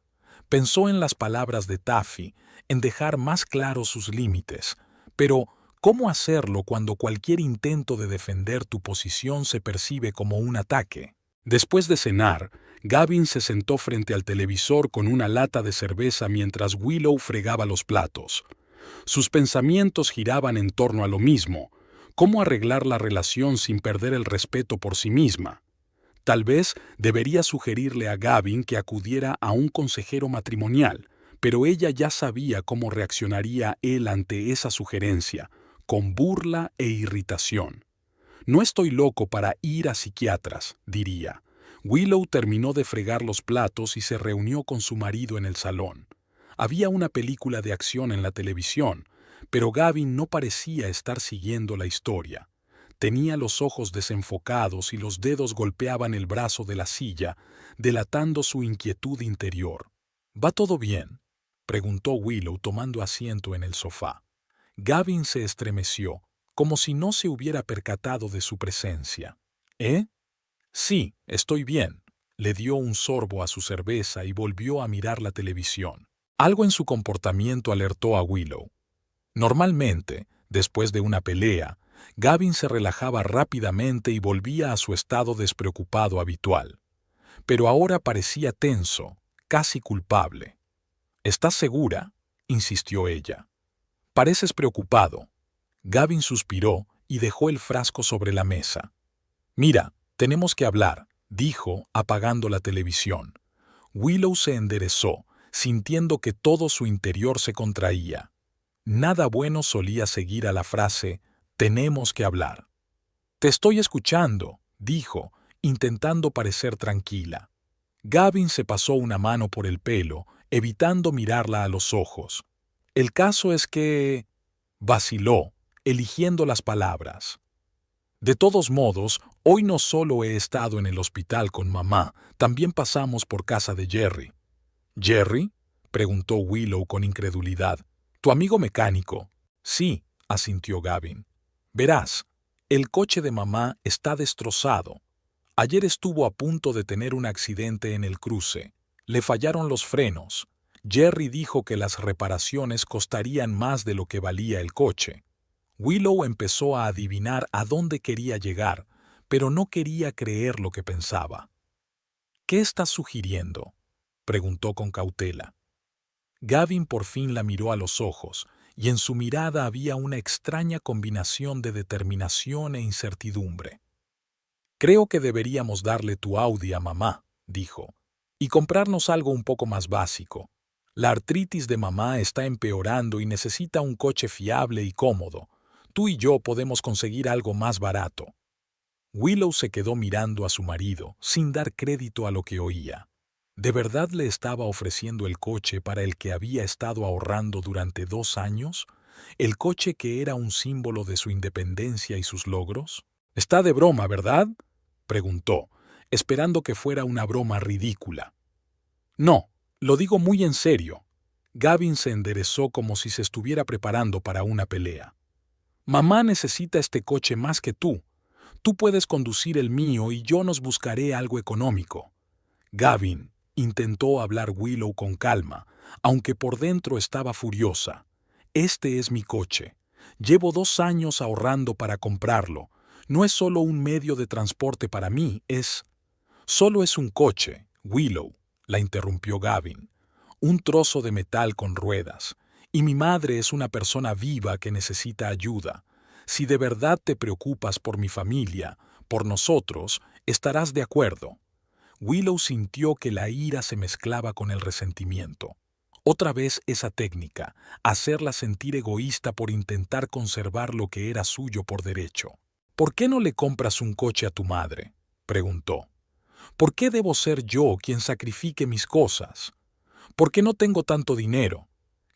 Pensó en las palabras de Taffy, en dejar más claros sus límites, pero ¿cómo hacerlo cuando cualquier intento de defender tu posición se percibe como un ataque? Después de cenar, Gavin se sentó frente al televisor con una lata de cerveza mientras Willow fregaba los platos. Sus pensamientos giraban en torno a lo mismo: cómo arreglar la relación sin perder el respeto por sí misma. Tal vez debería sugerirle a Gavin que acudiera a un consejero matrimonial, pero ella ya sabía cómo reaccionaría él ante esa sugerencia, con burla e irritación. No estoy loco para ir a psiquiatras, diría. Willow terminó de fregar los platos y se reunió con su marido en el salón. Había una película de acción en la televisión, pero Gavin no parecía estar siguiendo la historia. Tenía los ojos desenfocados y los dedos golpeaban el brazo de la silla, delatando su inquietud interior. ¿Va todo bien?, preguntó Willow tomando asiento en el sofá. Gavin se estremeció, como si no se hubiera percatado de su presencia. ¿Eh? Sí, estoy bien. Le dio un sorbo a su cerveza y volvió a mirar la televisión. Algo en su comportamiento alertó a Willow. Normalmente, después de una pelea, Gavin se relajaba rápidamente y volvía a su estado despreocupado habitual. Pero ahora parecía tenso, casi culpable. ¿Estás segura?, insistió ella. Pareces preocupado. Gavin suspiró y dejó el frasco sobre la mesa. Mira, tenemos que hablar, dijo, apagando la televisión. Willow se enderezó, sintiendo que todo su interior se contraía. Nada bueno solía seguir a la frase «tenemos que hablar». «Te estoy escuchando», dijo, intentando parecer tranquila. Gavin se pasó una mano por el pelo, evitando mirarla a los ojos. «El caso es que...» vaciló, eligiendo las palabras. «De todos modos, hoy no solo he estado en el hospital con mamá, también pasamos por casa de Jerry». «¿Jerry?», preguntó Willow con incredulidad. «¿Tu amigo mecánico?» «Sí», asintió Gavin. «Verás, El coche de mamá está destrozado. Ayer estuvo a punto de tener un accidente en el cruce. Le fallaron los frenos. Jerry dijo que las reparaciones costarían más de lo que valía el coche. Willow empezó a adivinar a dónde quería llegar, pero no quería creer lo que pensaba. ¿Qué estás sugiriendo?, preguntó con cautela. Gavin por fin la miró a los ojos, y en su mirada había una extraña combinación de determinación e incertidumbre. «Creo que deberíamos darle tu Audi a mamá», dijo, «y comprarnos algo un poco más básico. La artritis de mamá está empeorando y necesita un coche fiable y cómodo. Tú y yo podemos conseguir algo más barato». Willow se quedó mirando a su marido, sin dar crédito a lo que oía. ¿De verdad le estaba ofreciendo el coche para el que había estado ahorrando durante 2 años? ¿El coche que era un símbolo de su independencia y sus logros? «Está de broma, ¿verdad?», preguntó, esperando que fuera una broma ridícula. «No, lo digo muy en serio». Gavin se enderezó como si se estuviera preparando para una pelea. «Mamá necesita este coche más que tú. Tú puedes conducir el mío y yo nos buscaré algo económico». «Gavin», intentó hablar Willow con calma, aunque por dentro estaba furiosa. «Este es mi coche. Llevo 2 años ahorrando para comprarlo. No es solo un medio de transporte para mí, es...» «Solo es un coche, Willow», la interrumpió Gavin. «Un trozo de metal con ruedas. Y mi madre es una persona viva que necesita ayuda. Si de verdad te preocupas por mi familia, por nosotros, estarás de acuerdo». Willow sintió que la ira se mezclaba con el resentimiento. Otra vez esa técnica, hacerla sentir egoísta por intentar conservar lo que era suyo por derecho. «¿Por qué no le compras un coche a tu madre?», preguntó. «¿Por qué debo ser yo quien sacrifique mis cosas? ¿Por qué no tengo tanto dinero?».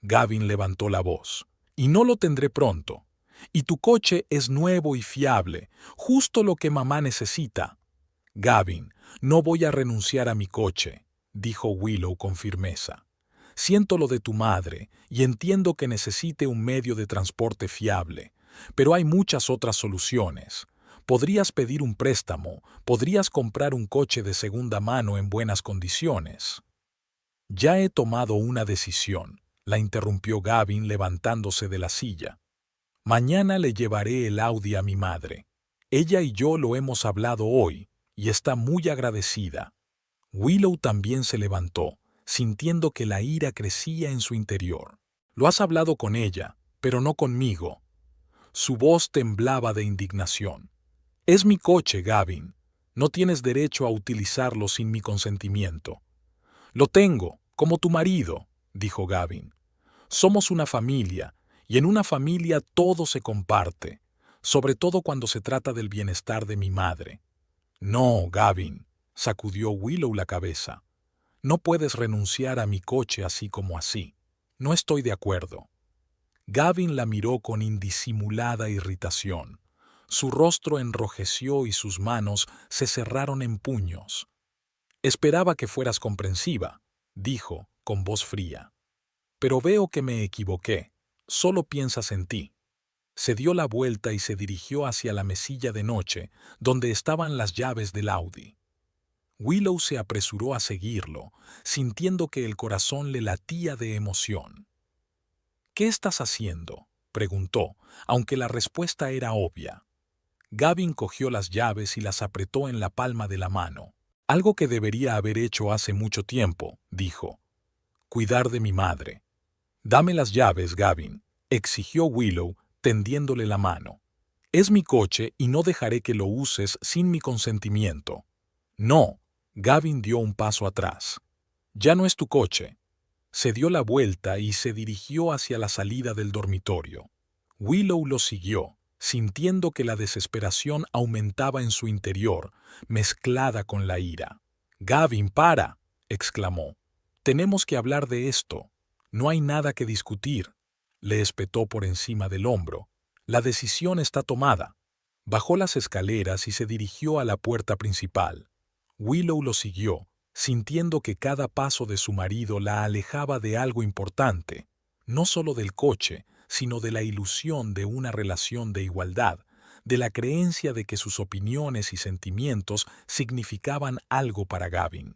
Gavin levantó la voz. «Y no lo tendré pronto. Y tu coche es nuevo y fiable, justo lo que mamá necesita». «Gavin, no voy a renunciar a mi coche», dijo Willow con firmeza. «Siento lo de tu madre y entiendo que necesite un medio de transporte fiable, pero hay muchas otras soluciones. Podrías pedir un préstamo, podrías comprar un coche de segunda mano en buenas condiciones». «Ya he tomado una decisión», la interrumpió Gavin levantándose de la silla. «Mañana le llevaré el Audi a mi madre. Ella y yo lo hemos hablado hoy, y está muy agradecida». Willow también se levantó, sintiendo que la ira crecía en su interior. «Lo has hablado con ella, pero no conmigo». Su voz temblaba de indignación. «Es mi coche, Gavin. No tienes derecho a utilizarlo sin mi consentimiento». «Lo tengo, como tu marido», dijo Gavin. «Somos una familia, y en una familia todo se comparte, sobre todo cuando se trata del bienestar de mi madre». «No, Gavin», sacudió Willow la cabeza. «No puedes renunciar a mi coche así como así. No estoy de acuerdo». Gavin la miró con indisimulada irritación. Su rostro enrojeció y sus manos se cerraron en puños. «Esperaba que fueras comprensiva», dijo, con voz fría. «Pero veo que me equivoqué. Solo piensas en ti». Se dio la vuelta y se dirigió hacia la mesilla de noche, donde estaban las llaves del Audi. Willow se apresuró a seguirlo, sintiendo que el corazón le latía de emoción. «¿Qué estás haciendo?», preguntó, aunque la respuesta era obvia. Gavin cogió las llaves y las apretó en la palma de la mano. «Algo que debería haber hecho hace mucho tiempo», dijo. «Cuidar de mi madre». «Dame las llaves, Gavin», exigió Willow, tendiéndole la mano. «Es mi coche y no dejaré que lo uses sin mi consentimiento». «No», Gavin dio un paso atrás. «Ya no es tu coche». Se dio la vuelta y se dirigió hacia la salida del dormitorio. Willow lo siguió, sintiendo que la desesperación aumentaba en su interior, mezclada con la ira. «Gavin, para», exclamó. «Tenemos que hablar de esto. No hay nada que discutir», le espetó por encima del hombro. «La decisión está tomada». Bajó las escaleras y se dirigió a la puerta principal. Willow lo siguió, sintiendo que cada paso de su marido la alejaba de algo importante, no solo del coche, sino de la ilusión de una relación de igualdad, de la creencia de que sus opiniones y sentimientos significaban algo para Gavin.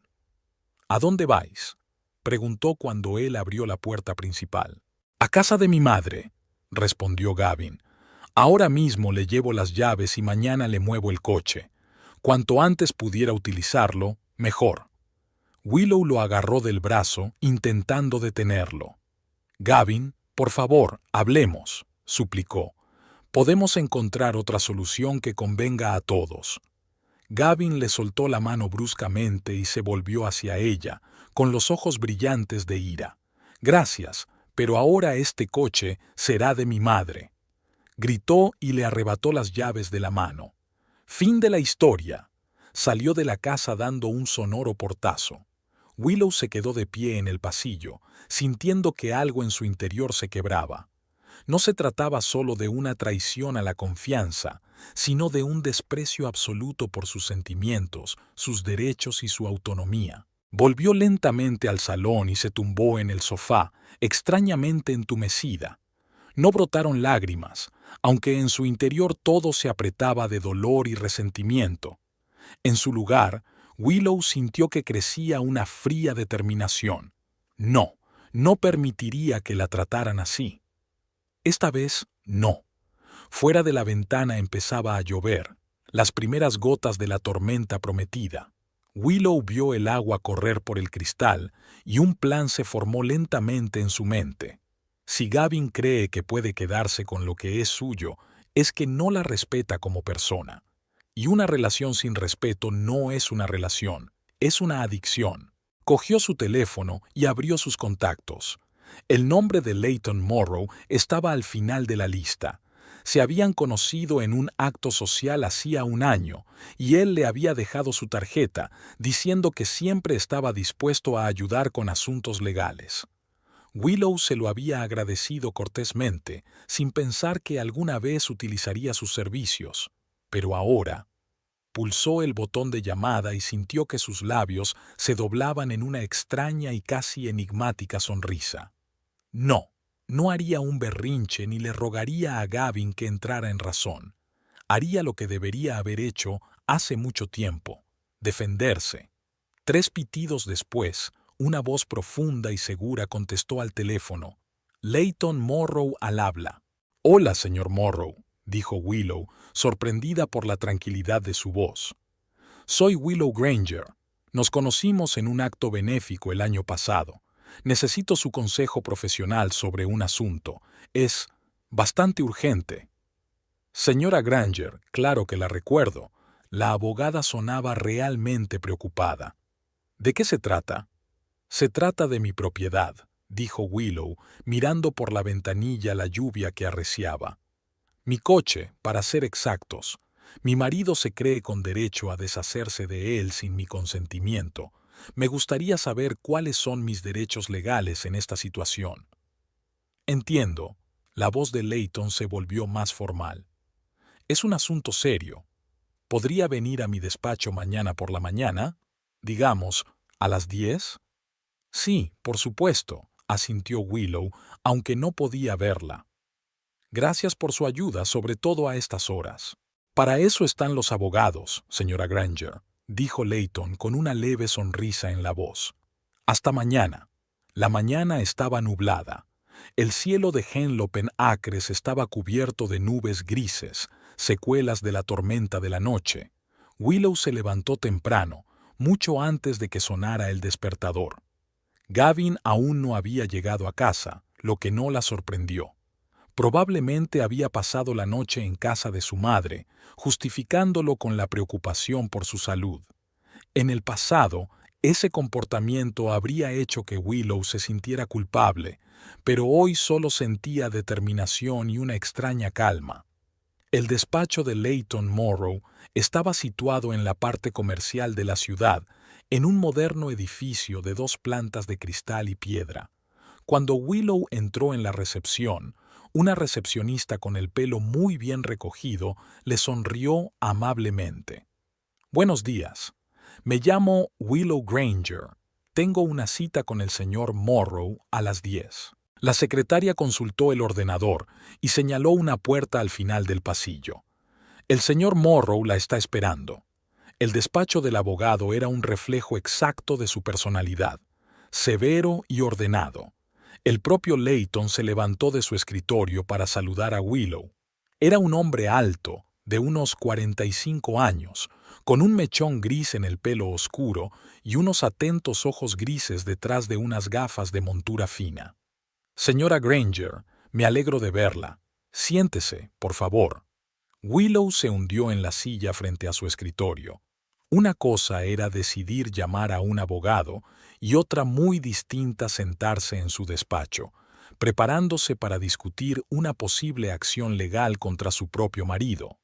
¿A dónde vais?, preguntó cuando él abrió la puerta principal. «A casa de mi madre», respondió Gavin. «Ahora mismo le llevo las llaves y mañana le muevo el coche. Cuanto antes pudiera utilizarlo, mejor». Willow lo agarró del brazo, intentando detenerlo. «Gavin, por favor, hablemos», suplicó. «Podemos encontrar otra solución que convenga a todos». Gavin le soltó la mano bruscamente y se volvió hacia ella, con los ojos brillantes de ira. «Gracias, pero ahora este coche será de mi madre», gritó y le arrebató las llaves de la mano. Fin de la historia. Salió de la casa dando un sonoro portazo. Willow se quedó de pie en el pasillo, sintiendo que algo en su interior se quebraba. No se trataba solo de una traición a la confianza, sino de un desprecio absoluto por sus sentimientos, sus derechos y su autonomía. Volvió lentamente al salón y se tumbó en el sofá, extrañamente entumecida. No brotaron lágrimas, aunque en su interior todo se apretaba de dolor y resentimiento. En su lugar, Willow sintió que crecía una fría determinación. No permitiría que la trataran así. Esta vez, no. Fuera de la ventana empezaba a llover, las primeras gotas de la tormenta prometida. Willow vio el agua correr por el cristal y un plan se formó lentamente en su mente. Si Gavin cree que puede quedarse con lo que es suyo, es que no la respeta como persona. Y una relación sin respeto no es una relación, es una adicción. Cogió su teléfono y abrió sus contactos. El nombre de Leighton Morrow estaba al final de la lista. Se habían conocido en un acto social hacía un año, y él le había dejado su tarjeta, diciendo que siempre estaba dispuesto a ayudar con asuntos legales. Willow se lo había agradecido cortésmente, sin pensar que alguna vez utilizaría sus servicios. Pero ahora, pulsó el botón de llamada y sintió que sus labios se doblaban en una extraña y casi enigmática sonrisa. No haría un berrinche ni le rogaría a Gavin que entrara en razón. Haría lo que debería haber hecho hace mucho tiempo: defenderse. 3 pitidos después, una voz profunda y segura contestó al teléfono. Leighton Morrow al habla. «Hola, señor Morrow», dijo Willow, sorprendida por la tranquilidad de su voz. «Soy Willow Granger. Nos conocimos en un acto benéfico el año pasado. Necesito su consejo profesional sobre un asunto. Es bastante urgente». «Señora Granger, claro que la recuerdo». La abogada sonaba realmente preocupada. «¿De qué se trata?» «Se trata de mi propiedad», dijo Willow, mirando por la ventanilla la lluvia que arreciaba. «Mi coche, para ser exactos. Mi marido se cree con derecho a deshacerse de él sin mi consentimiento. Me gustaría saber cuáles son mis derechos legales en esta situación». «Entiendo». La voz de Leighton se volvió más formal. «Es un asunto serio. ¿Podría venir a mi despacho mañana por la mañana? Digamos, ¿a las 10? «Sí, por supuesto», asintió Willow, aunque no podía verla. «Gracias por su ayuda, sobre todo a estas horas». «Para eso están los abogados, señora Granger», dijo Leighton con una leve sonrisa en la voz. «Hasta mañana». La mañana estaba nublada. El cielo de Henlopen Acres estaba cubierto de nubes grises, secuelas de la tormenta de la noche. Willow se levantó temprano, mucho antes de que sonara el despertador. Gavin aún no había llegado a casa, lo que no la sorprendió. Probablemente había pasado la noche en casa de su madre, justificándolo con la preocupación por su salud. En el pasado, ese comportamiento habría hecho que Willow se sintiera culpable, pero hoy solo sentía determinación y una extraña calma. El despacho de Leighton Morrow estaba situado en la parte comercial de la ciudad, en un moderno edificio de 2 plantas de cristal y piedra. Cuando Willow entró en la recepción, una recepcionista con el pelo muy bien recogido le sonrió amablemente. «Buenos días. Me llamo Willow Granger. Tengo una cita con el señor Morrow a las 10». La secretaria consultó el ordenador y señaló una puerta al final del pasillo. El señor Morrow la está esperando. El despacho del abogado era un reflejo exacto de su personalidad, severo y ordenado. El propio Layton se levantó de su escritorio para saludar a Willow. Era un hombre alto, de unos 45 años, con un mechón gris en el pelo oscuro y unos atentos ojos grises detrás de unas gafas de montura fina. Señora Granger, me alegro de verla. Siéntese, por favor. Willow se hundió en la silla frente a su escritorio. Una cosa era decidir llamar a un abogado y otra muy distinta sentarse en su despacho, preparándose para discutir una posible acción legal contra su propio marido.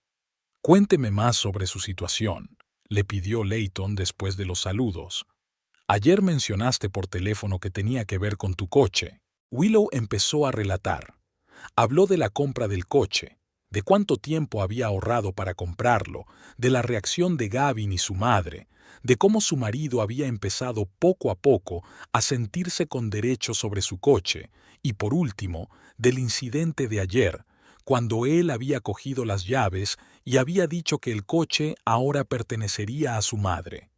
Cuénteme más sobre su situación, le pidió Layton después de los saludos. Ayer mencionaste por teléfono que tenía que ver con tu coche. Willow empezó a relatar. Habló de la compra del coche, de cuánto tiempo había ahorrado para comprarlo, de la reacción de Gavin y su madre, de cómo su marido había empezado poco a poco a sentirse con derecho sobre su coche, y por último, del incidente de ayer, cuando él había cogido las llaves y había dicho que el coche ahora pertenecería a su madre.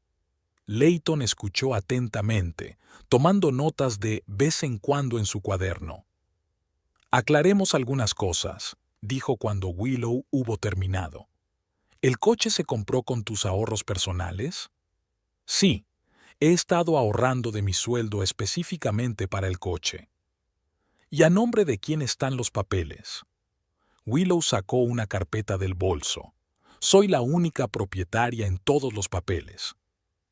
Layton escuchó atentamente, tomando notas de vez en cuando en su cuaderno. Aclaremos algunas cosas, dijo cuando Willow hubo terminado. ¿El coche se compró con tus ahorros personales? Sí, he estado ahorrando de mi sueldo específicamente para el coche. ¿Y a nombre de quién están los papeles? Willow sacó una carpeta del bolso. Soy la única propietaria en todos los papeles.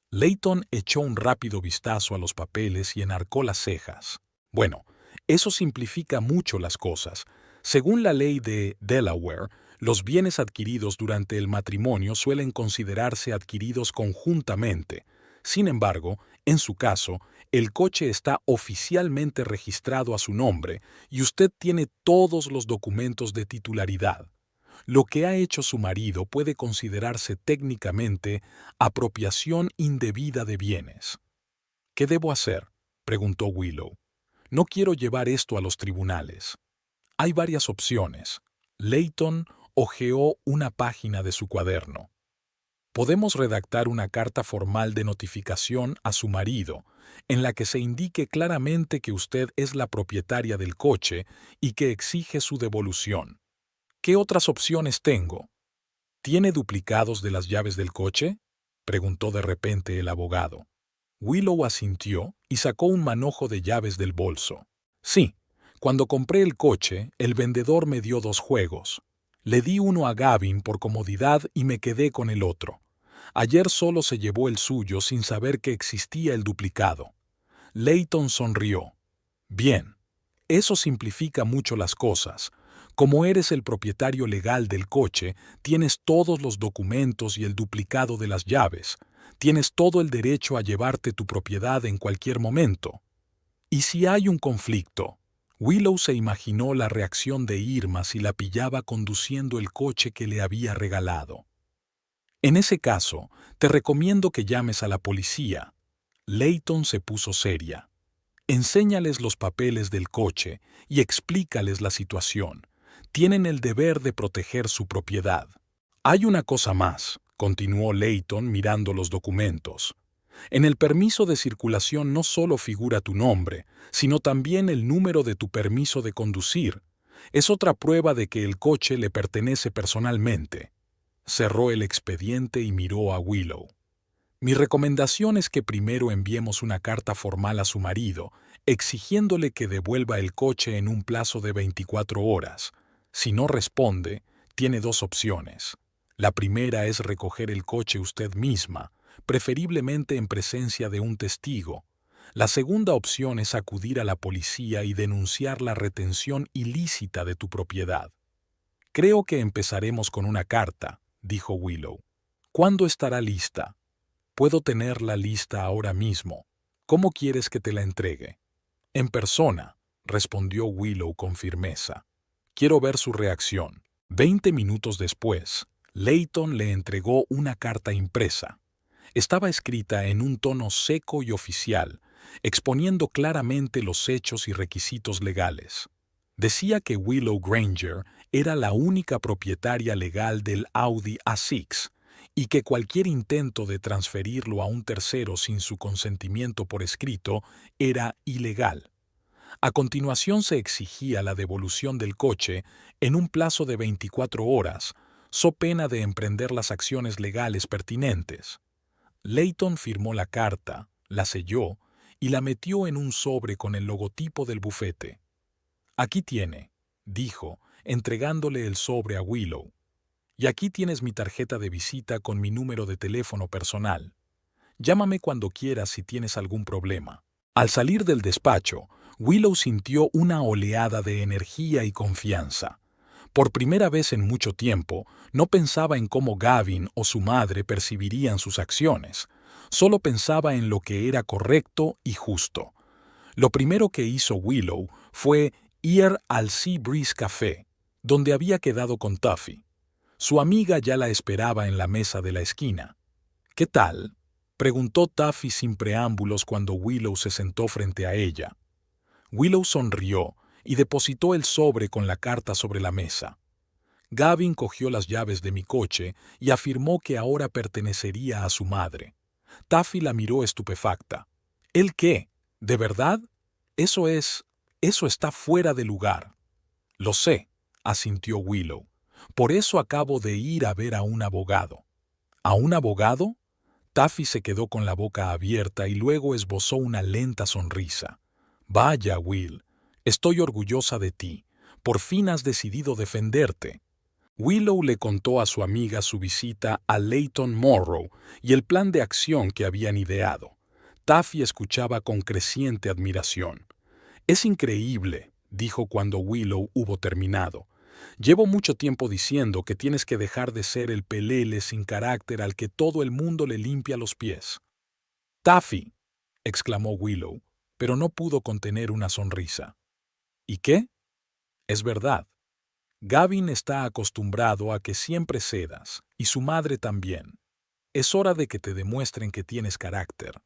Layton echó un rápido vistazo a los papeles y enarcó las cejas. Bueno, eso simplifica mucho las cosas. Según la ley de Delaware, los bienes adquiridos durante el matrimonio suelen considerarse adquiridos conjuntamente. Sin embargo, en su caso, el coche está oficialmente registrado a su nombre y usted tiene todos los documentos de titularidad. Lo que ha hecho su marido puede considerarse técnicamente apropiación indebida de bienes. ¿Qué debo hacer?, preguntó Willow. No quiero llevar esto a los tribunales. Hay varias opciones. Layton hojeó una página de su cuaderno. Podemos redactar una carta formal de notificación a su marido, en la que se indique claramente que usted es la propietaria del coche y que exige su devolución. ¿Qué otras opciones tengo? ¿Tiene duplicados de las llaves del coche?, preguntó de repente el abogado. Willow asintió y sacó un manojo de llaves del bolso. Sí, cuando compré el coche, el vendedor me dio 2 juegos. Le di uno a Gavin por comodidad y me quedé con el otro. Ayer solo se llevó el suyo sin saber que existía el duplicado. Layton sonrió. Bien, eso simplifica mucho las cosas. Como eres el propietario legal del coche, tienes todos los documentos y el duplicado de las llaves. Tienes todo el derecho a llevarte tu propiedad en cualquier momento. ¿Y si hay un conflicto? Willow se imaginó la reacción de Irma si la pillaba conduciendo el coche que le había regalado. En ese caso, te recomiendo que llames a la policía. Layton se puso seria. Enséñales los papeles del coche y explícales la situación. Tienen el deber de proteger su propiedad. Hay una cosa más, continuó Layton mirando los documentos. En el permiso de circulación no solo figura tu nombre, sino también el número de tu permiso de conducir. Es otra prueba de que el coche le pertenece personalmente. Cerró el expediente y miró a Willow. Mi recomendación es que primero enviemos una carta formal a su marido, exigiéndole que devuelva el coche en un plazo de 24 horas. Si no responde, tiene 2 opciones. La primera es recoger el coche usted misma, preferiblemente en presencia de un testigo. La segunda opción es acudir a la policía y denunciar la retención ilícita de tu propiedad. Creo que empezaremos con una carta, dijo Willow. ¿Cuándo estará lista? Puedo tener la lista ahora mismo. ¿Cómo quieres que te la entregue? En persona, respondió Willow con firmeza. Quiero ver su reacción. 20 minutos después, Layton le entregó una carta impresa. Estaba escrita en un tono seco y oficial, exponiendo claramente los hechos y requisitos legales. Decía que Willow Granger era la única propietaria legal del Audi A6 y que cualquier intento de transferirlo a un tercero sin su consentimiento por escrito era ilegal. A continuación se exigía la devolución del coche en un plazo de 24 horas, so pena de emprender las acciones legales pertinentes. Layton firmó la carta, la selló y la metió en un sobre con el logotipo del bufete. «Aquí tiene», dijo, entregándole el sobre a Willow. «Y aquí tienes mi tarjeta de visita con mi número de teléfono personal. Llámame cuando quieras si tienes algún problema». Al salir del despacho, Willow sintió una oleada de energía y confianza. Por primera vez en mucho tiempo, no pensaba en cómo Gavin o su madre percibirían sus acciones. Solo pensaba en lo que era correcto y justo. Lo primero que hizo Willow fue ir al Sea Breeze Café, donde había quedado con Tuffy. Su amiga ya la esperaba en la mesa de la esquina. «¿Qué tal?», preguntó Tuffy sin preámbulos cuando Willow se sentó frente a ella. Willow sonrió y depositó el sobre con la carta sobre la mesa. Gavin cogió las llaves de mi coche y afirmó que ahora pertenecería a su madre. Tuffy la miró estupefacta. ¿El qué? ¿De verdad? Eso está fuera de lugar. Lo sé, asintió Willow. Por eso acabo de ir a ver a un abogado. ¿A un abogado? Tuffy se quedó con la boca abierta y luego esbozó una lenta sonrisa. Vaya, Will, estoy orgullosa de ti. Por fin has decidido defenderte. Willow le contó a su amiga su visita a Layton Morrow y el plan de acción que habían ideado. Tuffy escuchaba con creciente admiración. «Es increíble», dijo cuando Willow hubo terminado. «Llevo mucho tiempo diciendo que tienes que dejar de ser el pelele sin carácter al que todo el mundo le limpia los pies». «Tuffy», exclamó Willow, pero no pudo contener una sonrisa. «¿Y qué?» «Es verdad. Gavin está acostumbrado a que siempre cedas, y su madre también. Es hora de que te demuestren que tienes carácter».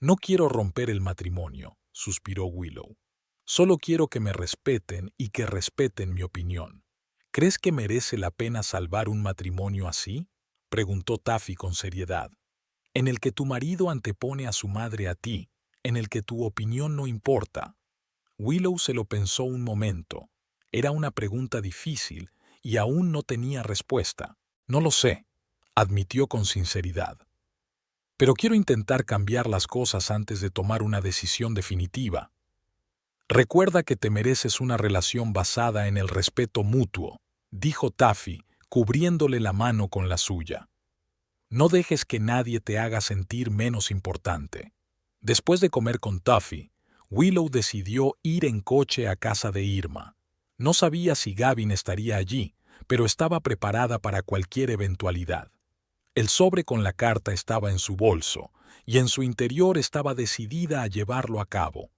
«No quiero romper el matrimonio», suspiró Willow. «Solo quiero que me respeten y que respeten mi opinión». «¿Crees que merece la pena salvar un matrimonio así?», preguntó Tuffy con seriedad. «En el que tu marido antepone a su madre a ti, en el que tu opinión no importa». Willow se lo pensó un momento. Era una pregunta difícil y aún no tenía respuesta. «No lo sé», admitió con sinceridad. «Pero quiero intentar cambiar las cosas antes de tomar una decisión definitiva. Recuerda que te mereces una relación basada en el respeto mutuo», dijo Tuffy, cubriéndole la mano con la suya. «No dejes que nadie te haga sentir menos importante». Después de comer con Tuffy, Willow decidió ir en coche a casa de Irma. No sabía si Gavin estaría allí, pero estaba preparada para cualquier eventualidad. El sobre con la carta estaba en su bolso, y en su interior estaba decidida a llevarlo a cabo.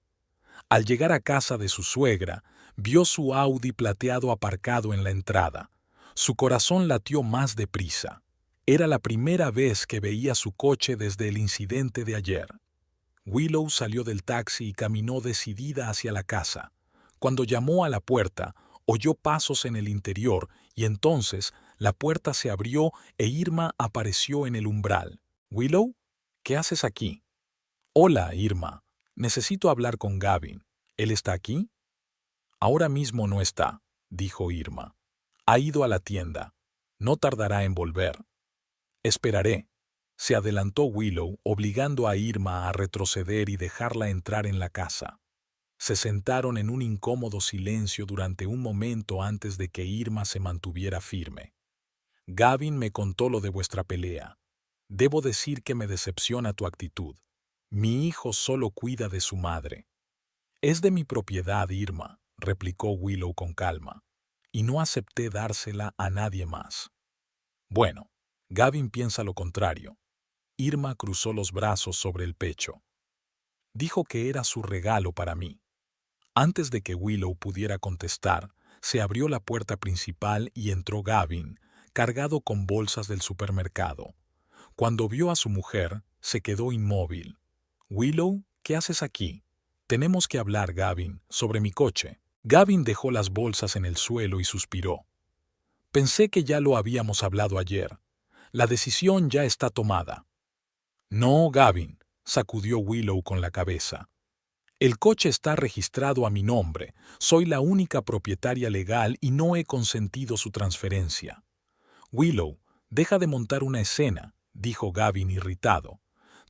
Al llegar a casa de su suegra, vio su Audi plateado aparcado en la entrada. Su corazón latió más deprisa. Era la primera vez que veía su coche desde el incidente de ayer. Willow salió del taxi y caminó decidida hacia la casa. Cuando llamó a la puerta, oyó pasos en el interior y entonces la puerta se abrió e Irma apareció en el umbral. «¿Willow? ¿Qué haces aquí?» «Hola, Irma. Necesito hablar con Gavin. ¿Él está aquí?» «Ahora mismo no está», dijo Irma. «Ha ido a la tienda. No tardará en volver». «Esperaré», se adelantó Willow, obligando a Irma a retroceder y dejarla entrar en la casa. Se sentaron en un incómodo silencio durante un momento antes de que Irma se mantuviera firme. «Gavin me contó lo de vuestra pelea. Debo decir que me decepciona tu actitud. Mi hijo solo cuida de su madre». «Es de mi propiedad, Irma», replicó Willow con calma, «y no acepté dársela a nadie más». «Bueno, Gavin piensa lo contrario». Irma cruzó los brazos sobre el pecho. «Dijo que era su regalo para mí». Antes de que Willow pudiera contestar, se abrió la puerta principal y entró Gavin, cargado con bolsas del supermercado. Cuando vio a su mujer, se quedó inmóvil. «Willow, ¿qué haces aquí?» «Tenemos que hablar, Gavin, sobre mi coche». Gavin dejó las bolsas en el suelo y suspiró. Pensé que ya lo habíamos hablado ayer. La decisión ya está tomada. No, Gavin, sacudió Willow con la cabeza. El coche está registrado a mi nombre. Soy la única propietaria legal y no he consentido su transferencia. Willow, deja de montar una escena, dijo Gavin irritado.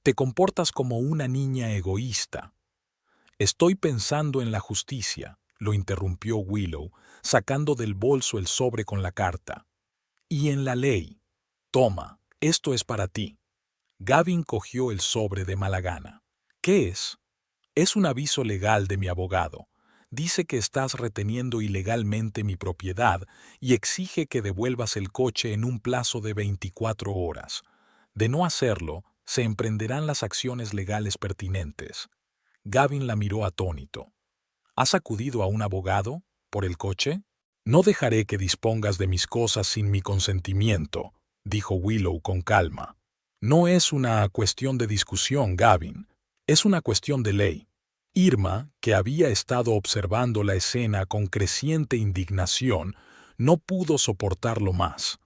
Te comportas como una niña egoísta. Estoy pensando en la justicia, lo interrumpió Willow, sacando del bolso el sobre con la carta. Y en la ley. Toma, esto es para ti. Gavin cogió el sobre de mala gana. ¿Qué es? Es un aviso legal de mi abogado. Dice que estás reteniendo ilegalmente mi propiedad y exige que devuelvas el coche en un plazo de 24 horas. De no hacerlo, se emprenderán las acciones legales pertinentes. Gavin la miró atónito. ¿Has acudido a un abogado por el coche? No dejaré que dispongas de mis cosas sin mi consentimiento, dijo Willow con calma. No es una cuestión de discusión, Gavin. Es una cuestión de ley. Irma, que había estado observando la escena con creciente indignación, no pudo soportarlo más.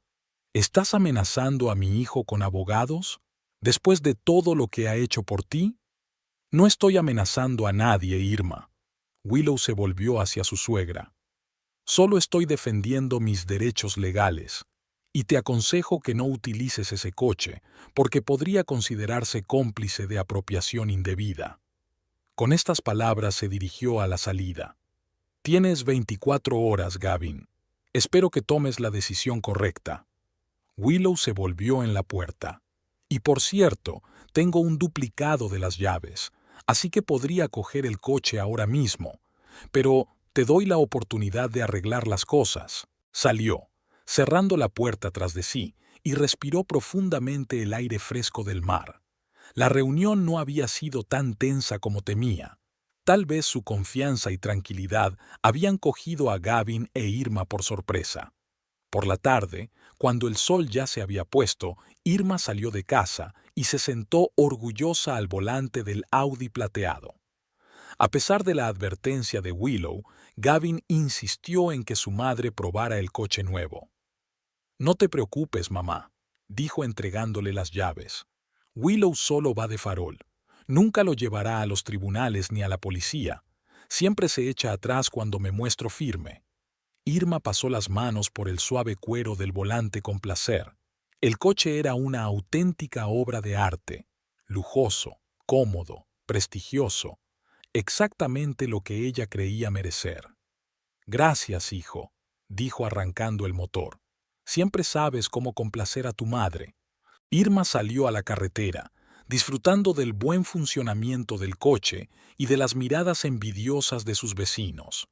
¿Estás amenazando a mi hijo con abogados? ¿Después de todo lo que ha hecho por ti? No estoy amenazando a nadie, Irma. Willow se volvió hacia su suegra. Solo estoy defendiendo mis derechos legales. Y te aconsejo que no utilices ese coche, porque podría considerarse cómplice de apropiación indebida. Con estas palabras se dirigió a la salida. Tienes 24 horas, Gavin. Espero que tomes la decisión correcta. Willow se volvió en la puerta. Y por cierto, tengo un duplicado de las llaves, así que podría coger el coche ahora mismo. Pero te doy la oportunidad de arreglar las cosas. Salió, cerrando la puerta tras de sí, y respiró profundamente el aire fresco del mar. La reunión no había sido tan tensa como temía. Tal vez su confianza y tranquilidad habían cogido a Gavin e Irma por sorpresa. Por la tarde, cuando el sol ya se había puesto, Irma salió de casa y se sentó orgullosa al volante del Audi plateado. A pesar de la advertencia de Willow, Gavin insistió en que su madre probara el coche nuevo. «No te preocupes, mamá», dijo entregándole las llaves. «Willow solo va de farol. Nunca lo llevará a los tribunales ni a la policía. Siempre se echa atrás cuando me muestro firme». Irma pasó las manos por el suave cuero del volante con placer. El coche era una auténtica obra de arte, lujoso, cómodo, prestigioso, exactamente lo que ella creía merecer. «Gracias, hijo», dijo arrancando el motor. «Siempre sabes cómo complacer a tu madre». Irma salió a la carretera, disfrutando del buen funcionamiento del coche y de las miradas envidiosas de sus vecinos.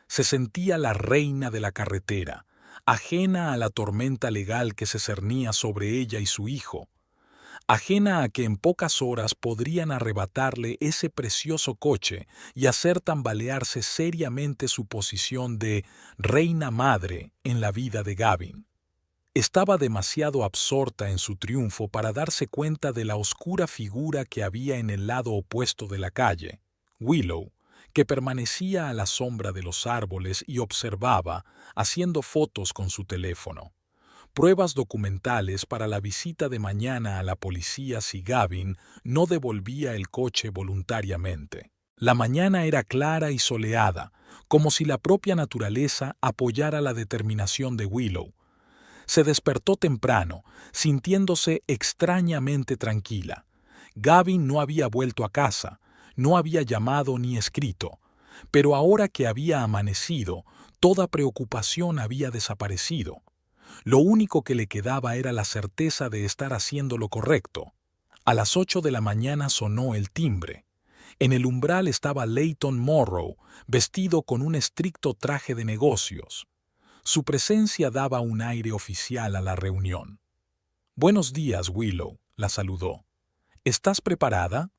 Se sentía la reina de la carretera, ajena a la tormenta legal que se cernía sobre ella y su hijo, ajena a que en pocas horas podrían arrebatarle ese precioso coche y hacer tambalearse seriamente su posición de reina madre en la vida de Gavin. Estaba demasiado absorta en su triunfo para darse cuenta de la oscura figura que había en el lado opuesto de la calle, Willow, que permanecía a la sombra de los árboles y observaba, haciendo fotos con su teléfono. Pruebas documentales para la visita de mañana a la policía si Gavin no devolvía el coche voluntariamente. La mañana era clara y soleada, como si la propia naturaleza apoyara la determinación de Willow. Se despertó temprano, sintiéndose extrañamente tranquila. Gavin no había vuelto a casa, no había llamado ni escrito, pero ahora que había amanecido, toda preocupación había desaparecido. Lo único que le quedaba era la certeza de estar haciendo lo correcto. A las 8 de la mañana sonó el timbre. En el umbral estaba Leighton Morrow, vestido con un estricto traje de negocios. Su presencia daba un aire oficial a la reunión. «Buenos días, Willow», la saludó. «¿Estás preparada?»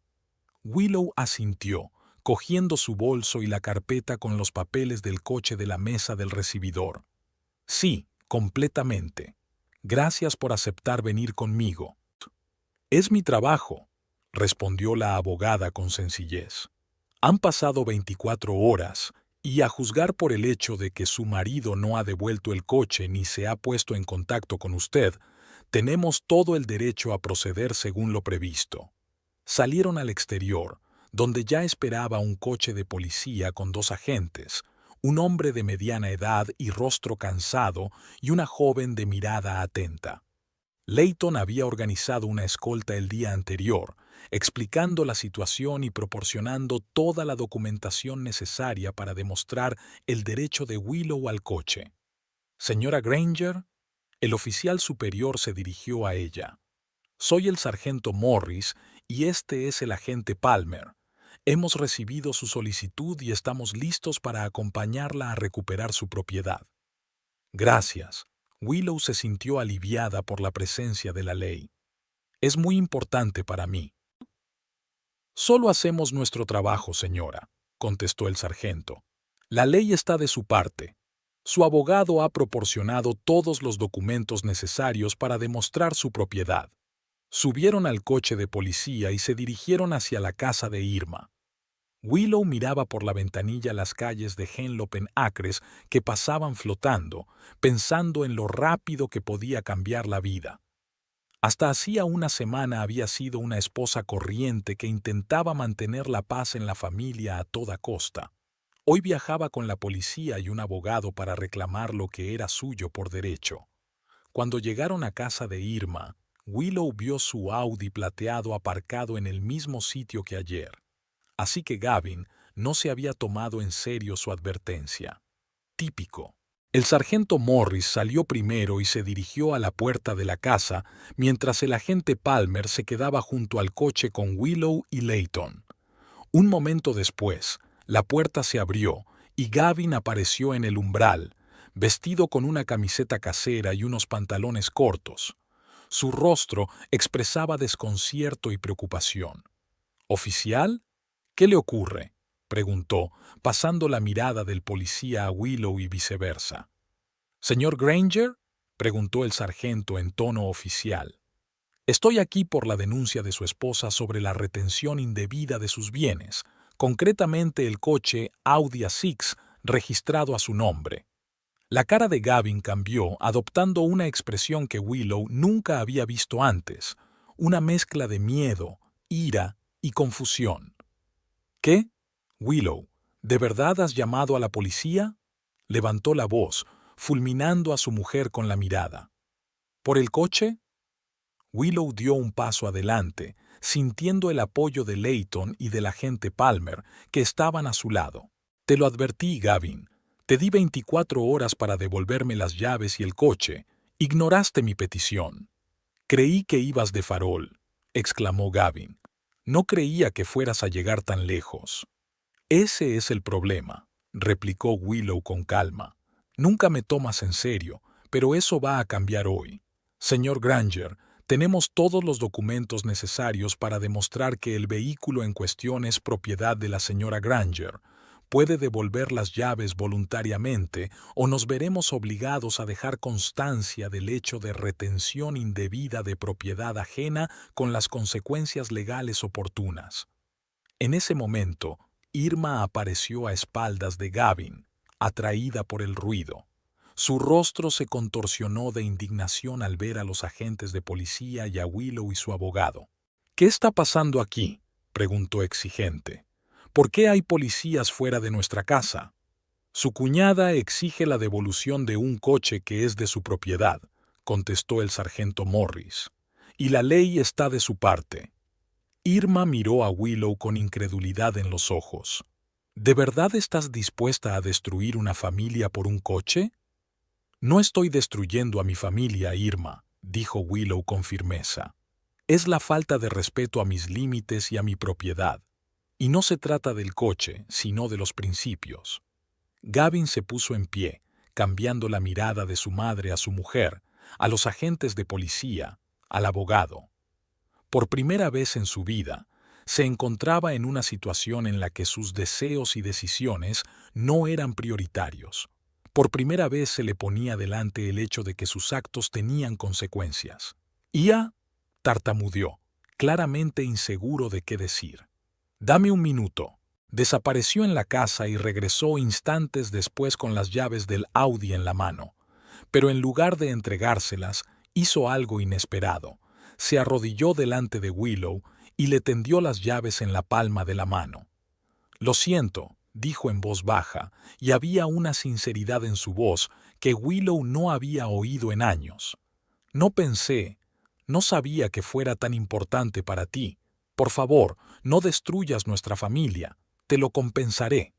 Willow asintió, cogiendo su bolso y la carpeta con los papeles del coche de la mesa del recibidor. «Sí, completamente. Gracias por aceptar venir conmigo». «Es mi trabajo», respondió la abogada con sencillez. «Han pasado 24 horas Y a juzgar por el hecho de que su marido no ha devuelto el coche ni se ha puesto en contacto con usted, tenemos todo el derecho a proceder según lo previsto. Salieron al exterior, donde ya esperaba un coche de policía con 2 agentes, un hombre de mediana edad y rostro cansado y una joven de mirada atenta. Layton había organizado una escolta el día anterior, explicando la situación y proporcionando toda la documentación necesaria para demostrar el derecho de Willow al coche. Señora Granger, el oficial superior se dirigió a ella. Soy el sargento Morris y este es el agente Palmer. Hemos recibido su solicitud y estamos listos para acompañarla a recuperar su propiedad. Gracias. Willow se sintió aliviada por la presencia de la ley. Es muy importante para mí. Solo hacemos nuestro trabajo, señora, contestó el sargento. La ley está de su parte. Su abogado ha proporcionado todos los documentos necesarios para demostrar su propiedad. Subieron al coche de policía y se dirigieron hacia la casa de Irma. Willow miraba por la ventanilla las calles de Henlopen Acres que pasaban flotando, pensando en lo rápido que podía cambiar la vida. Hasta hacía una semana había sido una esposa corriente que intentaba mantener la paz en la familia a toda costa. Hoy viajaba con la policía y un abogado para reclamar lo que era suyo por derecho. Cuando llegaron a casa de Irma, Willow vio su Audi plateado aparcado en el mismo sitio que ayer. Así que Gavin no se había tomado en serio su advertencia. Típico. El sargento Morris salió primero y se dirigió a la puerta de la casa, mientras el agente Palmer se quedaba junto al coche con Willow y Layton. Un momento después, la puerta se abrió y Gavin apareció en el umbral, vestido con una camiseta casera y unos pantalones cortos. Su rostro expresaba desconcierto y preocupación. ¿Oficial? ¿Qué le ocurre?, preguntó, pasando la mirada del policía a Willow y viceversa. ¿Señor Granger?, preguntó el sargento en tono oficial. Estoy aquí por la denuncia de su esposa sobre la retención indebida de sus bienes, concretamente el coche Audi A6 registrado a su nombre. La cara de Gavin cambió, adoptando una expresión que Willow nunca había visto antes, una mezcla de miedo, ira y confusión. ¿Qué? Willow, ¿de verdad has llamado a la policía? Levantó la voz, fulminando a su mujer con la mirada. ¿Por el coche? Willow dio un paso adelante, sintiendo el apoyo de Layton y del agente Palmer, que estaban a su lado. Te lo advertí, Gavin. Te di 24 horas para devolverme las llaves y el coche. Ignoraste mi petición. Creí que ibas de farol, exclamó Gavin. No creía que fueras a llegar tan lejos. Ese es el problema, replicó Willow con calma. Nunca me tomas en serio, pero eso va a cambiar hoy. Señor Granger, tenemos todos los documentos necesarios para demostrar que el vehículo en cuestión es propiedad de la señora Granger. Puede devolver las llaves voluntariamente o nos veremos obligados a dejar constancia del hecho de retención indebida de propiedad ajena con las consecuencias legales oportunas. En ese momento, Irma apareció a espaldas de Gavin, atraída por el ruido. Su rostro se contorsionó de indignación al ver a los agentes de policía y a Willow y su abogado. ¿Qué está pasando aquí?, preguntó exigente. ¿Por qué hay policías fuera de nuestra casa? Su cuñada exige la devolución de un coche que es de su propiedad, contestó el sargento Morris. Y la ley está de su parte. Irma miró a Willow con incredulidad en los ojos. ¿De verdad estás dispuesta a destruir una familia por un coche? No estoy destruyendo a mi familia, Irma, dijo Willow con firmeza. Es la falta de respeto a mis límites y a mi propiedad. Y no se trata del coche, sino de los principios. Gavin se puso en pie, cambiando la mirada de su madre a su mujer, a los agentes de policía, al abogado. Por primera vez en su vida, se encontraba en una situación en la que sus deseos y decisiones no eran prioritarios. Por primera vez se le ponía delante el hecho de que sus actos tenían consecuencias. Ia tartamudeó, claramente inseguro de qué decir. «Dame un minuto», Desapareció en la casa y regresó instantes después con las llaves del Audi en la mano. Pero en lugar de entregárselas, hizo algo inesperado. Se arrodilló delante de Willow y le tendió las llaves en la palma de la mano. «Lo siento», dijo en voz baja, y había una sinceridad en su voz que Willow no había oído en años. No sabía que fuera tan importante para ti. Por favor, no destruyas nuestra familia. Te lo compensaré».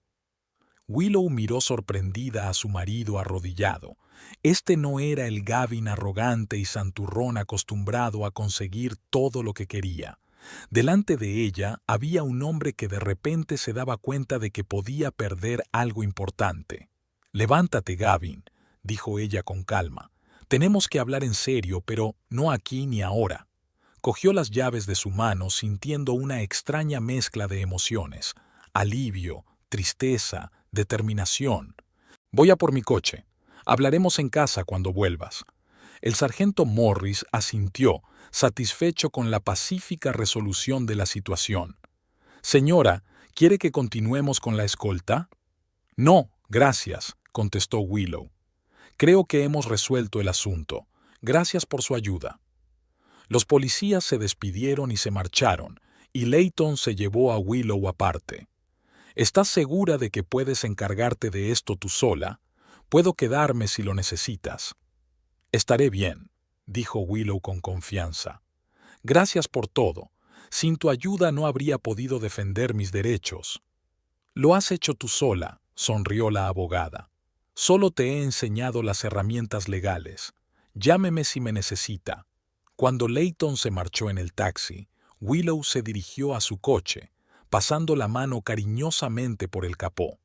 Willow miró sorprendida a su marido arrodillado. Este no era el Gavin arrogante y santurrón acostumbrado a conseguir todo lo que quería. Delante de ella había un hombre que de repente se daba cuenta de que podía perder algo importante. «Levántate, Gavin», dijo ella con calma. «Tenemos que hablar en serio, pero no aquí ni ahora». Cogió las llaves de su mano sintiendo una extraña mezcla de emociones: alivio, tristeza, determinación. «Voy a por mi coche. Hablaremos en casa cuando vuelvas». El sargento Morris asintió, satisfecho con la pacífica resolución de la situación. «Señora, ¿quiere que continuemos con la escolta?» «No, gracias», contestó Willow. «Creo que hemos resuelto el asunto. Gracias por su ayuda». Los policías se despidieron y se marcharon, y Layton se llevó a Willow aparte. «¿Estás segura de que puedes encargarte de esto tú sola? Puedo quedarme si lo necesitas». «Estaré bien», dijo Willow con confianza. «Gracias por todo. Sin tu ayuda no habría podido defender mis derechos». «Lo has hecho tú sola», sonrió la abogada. «Solo te he enseñado las herramientas legales. Llámeme si me necesita». Cuando Layton se marchó en el taxi, Willow se dirigió a su coche, pasando la mano cariñosamente por el capó.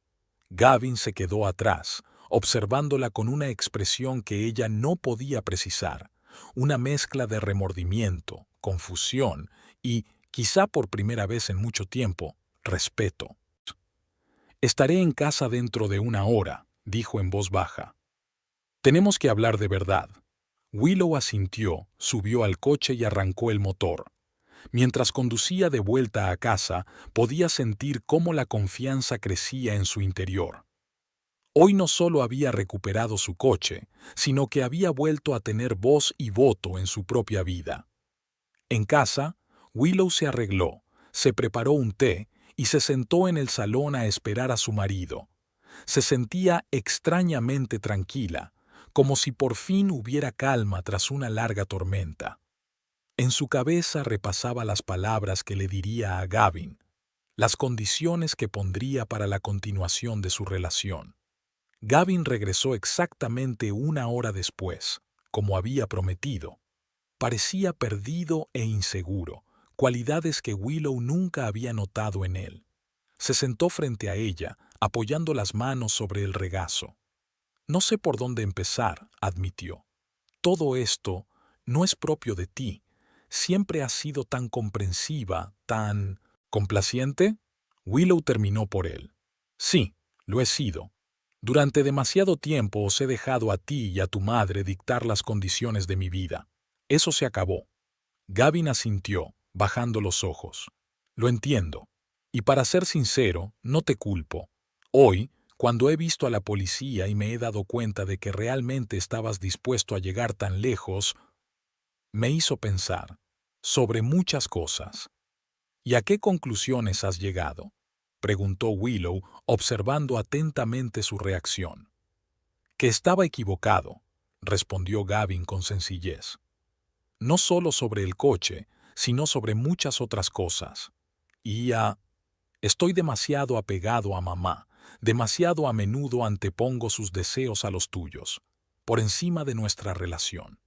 Gavin se quedó atrás, observándola con una expresión que ella no podía precisar, una mezcla de remordimiento, confusión y, quizá por primera vez en mucho tiempo, respeto. «Estaré en casa dentro de 1 hora», dijo en voz baja. «Tenemos que hablar de verdad». Willow asintió, subió al coche y arrancó el motor. Mientras conducía de vuelta a casa, podía sentir cómo la confianza crecía en su interior. Hoy no solo había recuperado su coche, sino que había vuelto a tener voz y voto en su propia vida. En casa, Willow se arregló, se preparó un té y se sentó en el salón a esperar a su marido. Se sentía extrañamente tranquila, como si por fin hubiera calma tras una larga tormenta. En su cabeza repasaba las palabras que le diría a Gavin, las condiciones que pondría para la continuación de su relación. Gavin regresó exactamente 1 hora después, como había prometido. Parecía perdido e inseguro, cualidades que Willow nunca había notado en él. Se sentó frente a ella, apoyando las manos sobre el regazo. «No sé por dónde empezar», admitió. «Todo esto no es propio de ti. Siempre has sido tan comprensiva, tan complaciente». Willow terminó por él. «Sí, lo he sido. Durante demasiado tiempo os he dejado a ti y a tu madre dictar las condiciones de mi vida. Eso se acabó». Gavin asintió, bajando los ojos. «Lo entiendo. Y para ser sincero, no te culpo. Hoy, cuando he visto a la policía y me he dado cuenta de que realmente estabas dispuesto a llegar tan lejos, me hizo pensar sobre muchas cosas». «¿Y a qué conclusiones has llegado?», preguntó Willow, observando atentamente su reacción. «Que estaba equivocado», respondió Gavin con sencillez. «No solo sobre el coche, sino sobre muchas otras cosas. Estoy demasiado apegado a mamá, demasiado a menudo antepongo sus deseos a los tuyos, por encima de nuestra relación».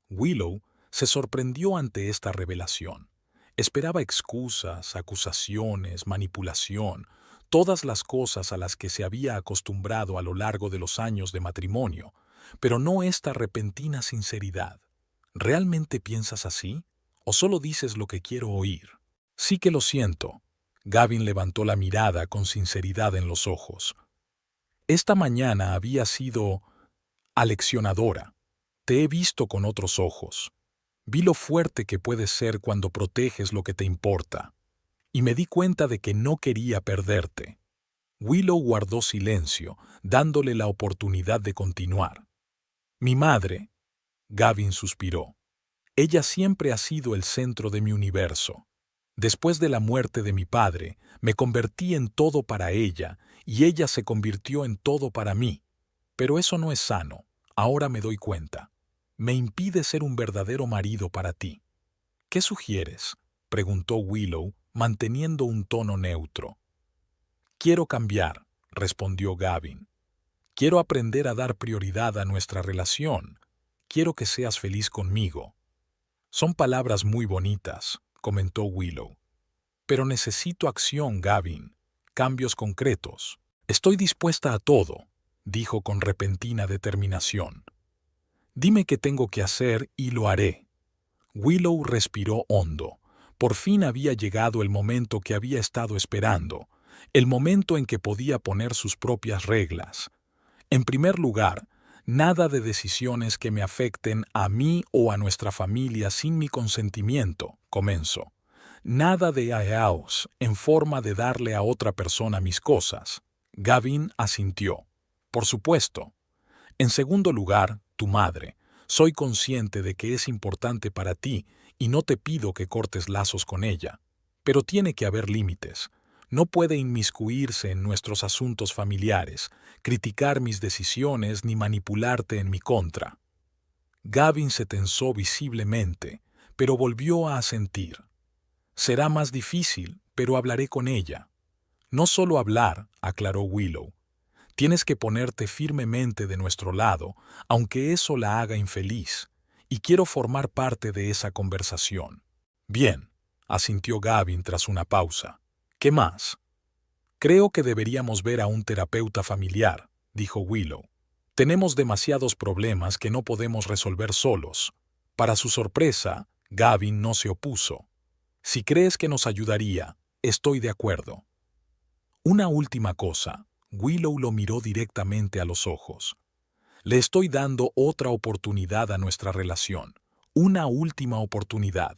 Willow se sorprendió ante esta revelación. Esperaba excusas, acusaciones, manipulación, todas las cosas a las que se había acostumbrado a lo largo de los años de matrimonio, pero no esta repentina sinceridad. ¿Realmente piensas así? ¿O solo dices lo que quiero oír? «Sí que lo siento». Gavin levantó la mirada con sinceridad en los ojos. «Esta mañana había sido aleccionadora. Te he visto con otros ojos. Vi lo fuerte que puedes ser cuando proteges lo que te importa. y me di cuenta de que no quería perderte. Willow guardó silencio, dándole la oportunidad de continuar. Mi madre, Gavin suspiró. Ella siempre ha sido el centro de mi universo. Después de la muerte de mi padre, me convertí en todo para ella y ella se convirtió en todo para mí. Pero eso no es sano, ahora me doy cuenta. Me impide ser un verdadero marido para ti. ¿Qué sugieres?, preguntó Willow, manteniendo un tono neutro. Quiero cambiar, respondió Gavin. Quiero aprender a dar prioridad a nuestra relación. Quiero que seas feliz conmigo. Son palabras muy bonitas, comentó Willow. Pero necesito acción, Gavin. Cambios concretos. Estoy dispuesta a todo, dijo con repentina determinación. Dime qué tengo que hacer y lo haré. Willow respiró hondo. Por fin había llegado el momento que había estado esperando, el momento en que podía poner sus propias reglas. En primer lugar, nada de decisiones que me afecten a mí o a nuestra familia sin mi consentimiento, comenzó. Nada de aeaos en forma de darle a otra persona mis cosas. Gavin asintió. Por supuesto. En segundo lugar, tu madre. Soy consciente de que es importante para ti y no te pido que cortes lazos con ella. Pero tiene que haber límites. No puede inmiscuirse en nuestros asuntos familiares, criticar mis decisiones ni manipularte en mi contra. Gavin se tensó visiblemente, pero volvió a asentir. Será más difícil, pero hablaré con ella. No solo hablar, aclaró Willow. Tienes que ponerte firmemente de nuestro lado, aunque eso la haga infeliz, y quiero formar parte de esa conversación. Bien, asintió Gavin tras una pausa. ¿Qué más? Creo que deberíamos ver a un terapeuta familiar, dijo Willow. Tenemos demasiados problemas que no podemos resolver solos. Para su sorpresa, Gavin no se opuso. Si crees que nos ayudaría, estoy de acuerdo. Una última cosa. Willow lo miró directamente a los ojos. Le estoy dando otra oportunidad a nuestra relación. Una última oportunidad.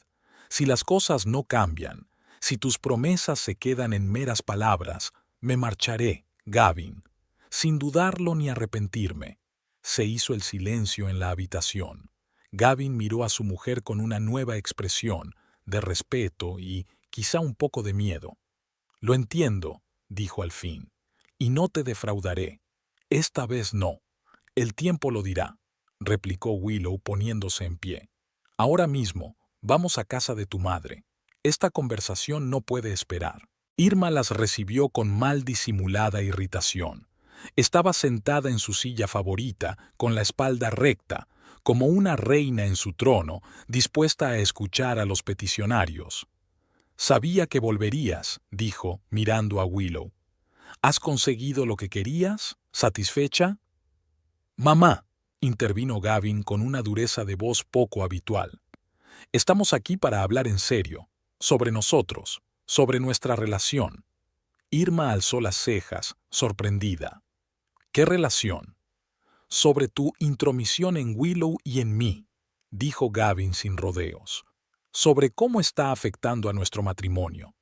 Si las cosas no cambian, si tus promesas se quedan en meras palabras, me marcharé, Gavin. Sin dudarlo ni arrepentirme. Se hizo el silencio en la habitación. Gavin miró a su mujer con una nueva expresión, de respeto y quizá un poco de miedo. Lo entiendo, dijo al fin, y no te defraudaré. Esta vez no. El tiempo lo dirá, replicó Willow poniéndose en pie. Ahora mismo, vamos a casa de tu madre. Esta conversación no puede esperar. Irma las recibió con mal disimulada irritación. Estaba sentada en su silla favorita, con la espalda recta, como una reina en su trono, dispuesta a escuchar a los peticionarios. Sabía que volverías, dijo, mirando a Willow. ¿Has conseguido lo que querías? ¿Satisfecha? Mamá, intervino Gavin con una dureza de voz poco habitual. Estamos aquí para hablar en serio, sobre nosotros, sobre nuestra relación. Irma alzó las cejas, sorprendida. ¿Qué relación? Sobre tu intromisión en Willow y en mí, dijo Gavin sin rodeos. Sobre cómo está afectando a nuestro matrimonio.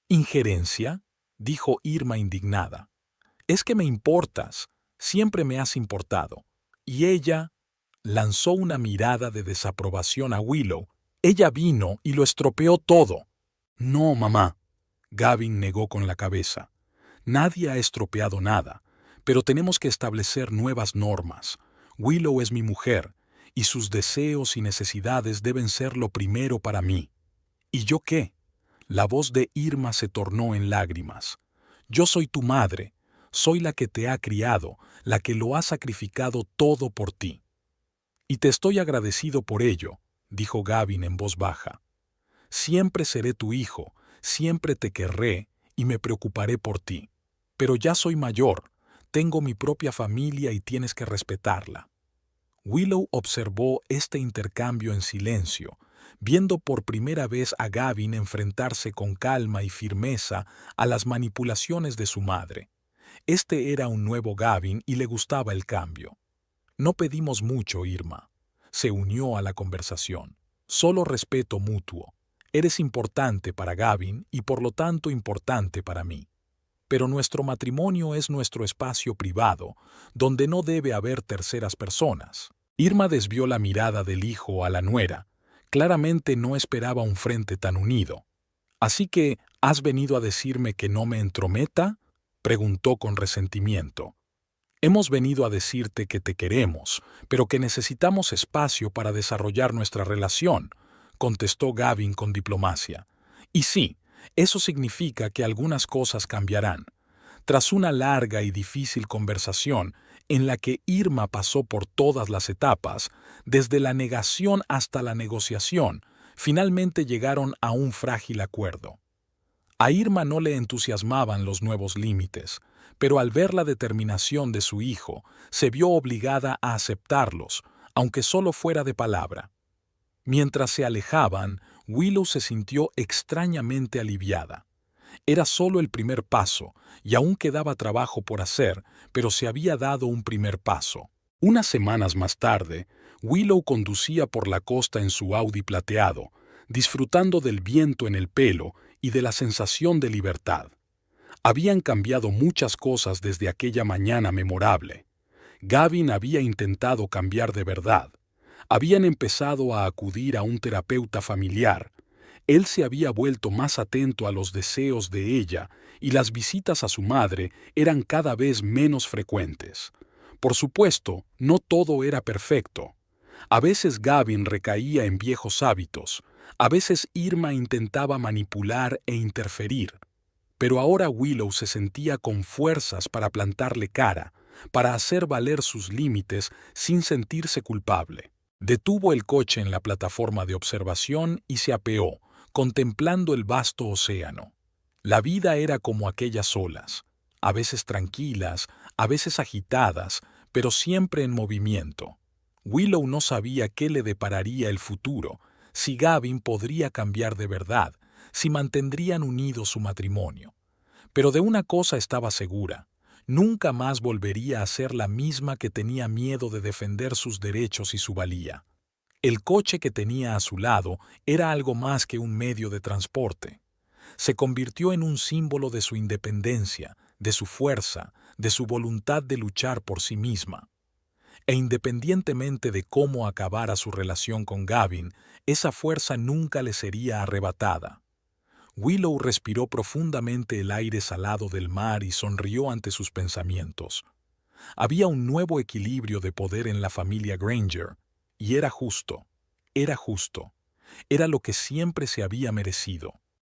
¿Injerencia? Dijo Irma indignada. Es que me importas, siempre me has importado. Y ella lanzó una mirada de desaprobación a Willow. Ella vino y lo estropeó todo. No, mamá. Gavin negó con la cabeza. Nadie ha estropeado nada, pero tenemos que establecer nuevas normas. Willow es mi mujer, y sus deseos y necesidades deben ser lo primero para mí. ¿Y yo qué? La voz de Irma se tornó en lágrimas. Yo soy tu madre, soy la que te ha criado, la que lo ha sacrificado todo por ti. Y te estoy agradecido por ello, dijo Gavin en voz baja. Siempre seré tu hijo, siempre te querré y me preocuparé por ti. Pero ya soy mayor, tengo mi propia familia y tienes que respetarla. Willow observó este intercambio en silencio, viendo por primera vez a Gavin enfrentarse con calma y firmeza a las manipulaciones de su madre. Este era un nuevo Gavin y le gustaba el cambio. No pedimos mucho, Irma. Se unió a la conversación. Solo respeto mutuo. Eres importante para Gavin y por lo tanto importante para mí. Pero nuestro matrimonio es nuestro espacio privado, donde no debe haber terceras personas. Irma desvió la mirada del hijo a la nuera. Claramente no esperaba un frente tan unido. «¿Así que has venido a decirme que no me entrometa?», preguntó con resentimiento. «Hemos venido a decirte que te queremos, pero que necesitamos espacio para desarrollar nuestra relación», contestó Gavin con diplomacia. «Y sí, eso significa que algunas cosas cambiarán». Tras una larga y difícil conversación en la que Irma pasó por todas las etapas, desde la negación hasta la negociación, finalmente llegaron a un frágil acuerdo. A Irma no le entusiasmaban los nuevos límites, pero al ver la determinación de su hijo, se vio obligada a aceptarlos, aunque solo fuera de palabra. Mientras se alejaban, Willow se sintió extrañamente aliviada. Era solo el primer paso, y aún quedaba trabajo por hacer, pero se había dado un primer paso. Unas semanas más tarde, Willow conducía por la costa en su Audi plateado, disfrutando del viento en el pelo y de la sensación de libertad. Habían cambiado muchas cosas desde aquella mañana memorable. Gavin había intentado cambiar de verdad. Habían empezado a acudir a un terapeuta familiar. Él se había vuelto más atento a los deseos de ella y las visitas a su madre eran cada vez menos frecuentes. Por supuesto, no todo era perfecto. A veces Gavin recaía en viejos hábitos, a veces Irma intentaba manipular e interferir. Pero ahora Willow se sentía con fuerzas para plantarle cara, para hacer valer sus límites sin sentirse culpable. Detuvo el coche en la plataforma de observación y se apeó, contemplando el vasto océano. La vida era como aquellas olas, a veces tranquilas, a veces agitadas, pero siempre en movimiento. Willow no sabía qué le depararía el futuro, si Gavin podría cambiar de verdad, si mantendrían unido su matrimonio. Pero de una cosa estaba segura: nunca más volvería a ser la misma que tenía miedo de defender sus derechos y su valía. El coche que tenía a su lado era algo más que un medio de transporte. Se convirtió en un símbolo de su independencia, de su fuerza, de su voluntad de luchar por sí misma. E independientemente de cómo acabara su relación con Gavin, esa fuerza nunca le sería arrebatada. Willow respiró profundamente el aire salado del mar y sonrió ante sus pensamientos. Había un nuevo equilibrio de poder en la familia Granger, y era justo, era justo, era lo que siempre se había merecido.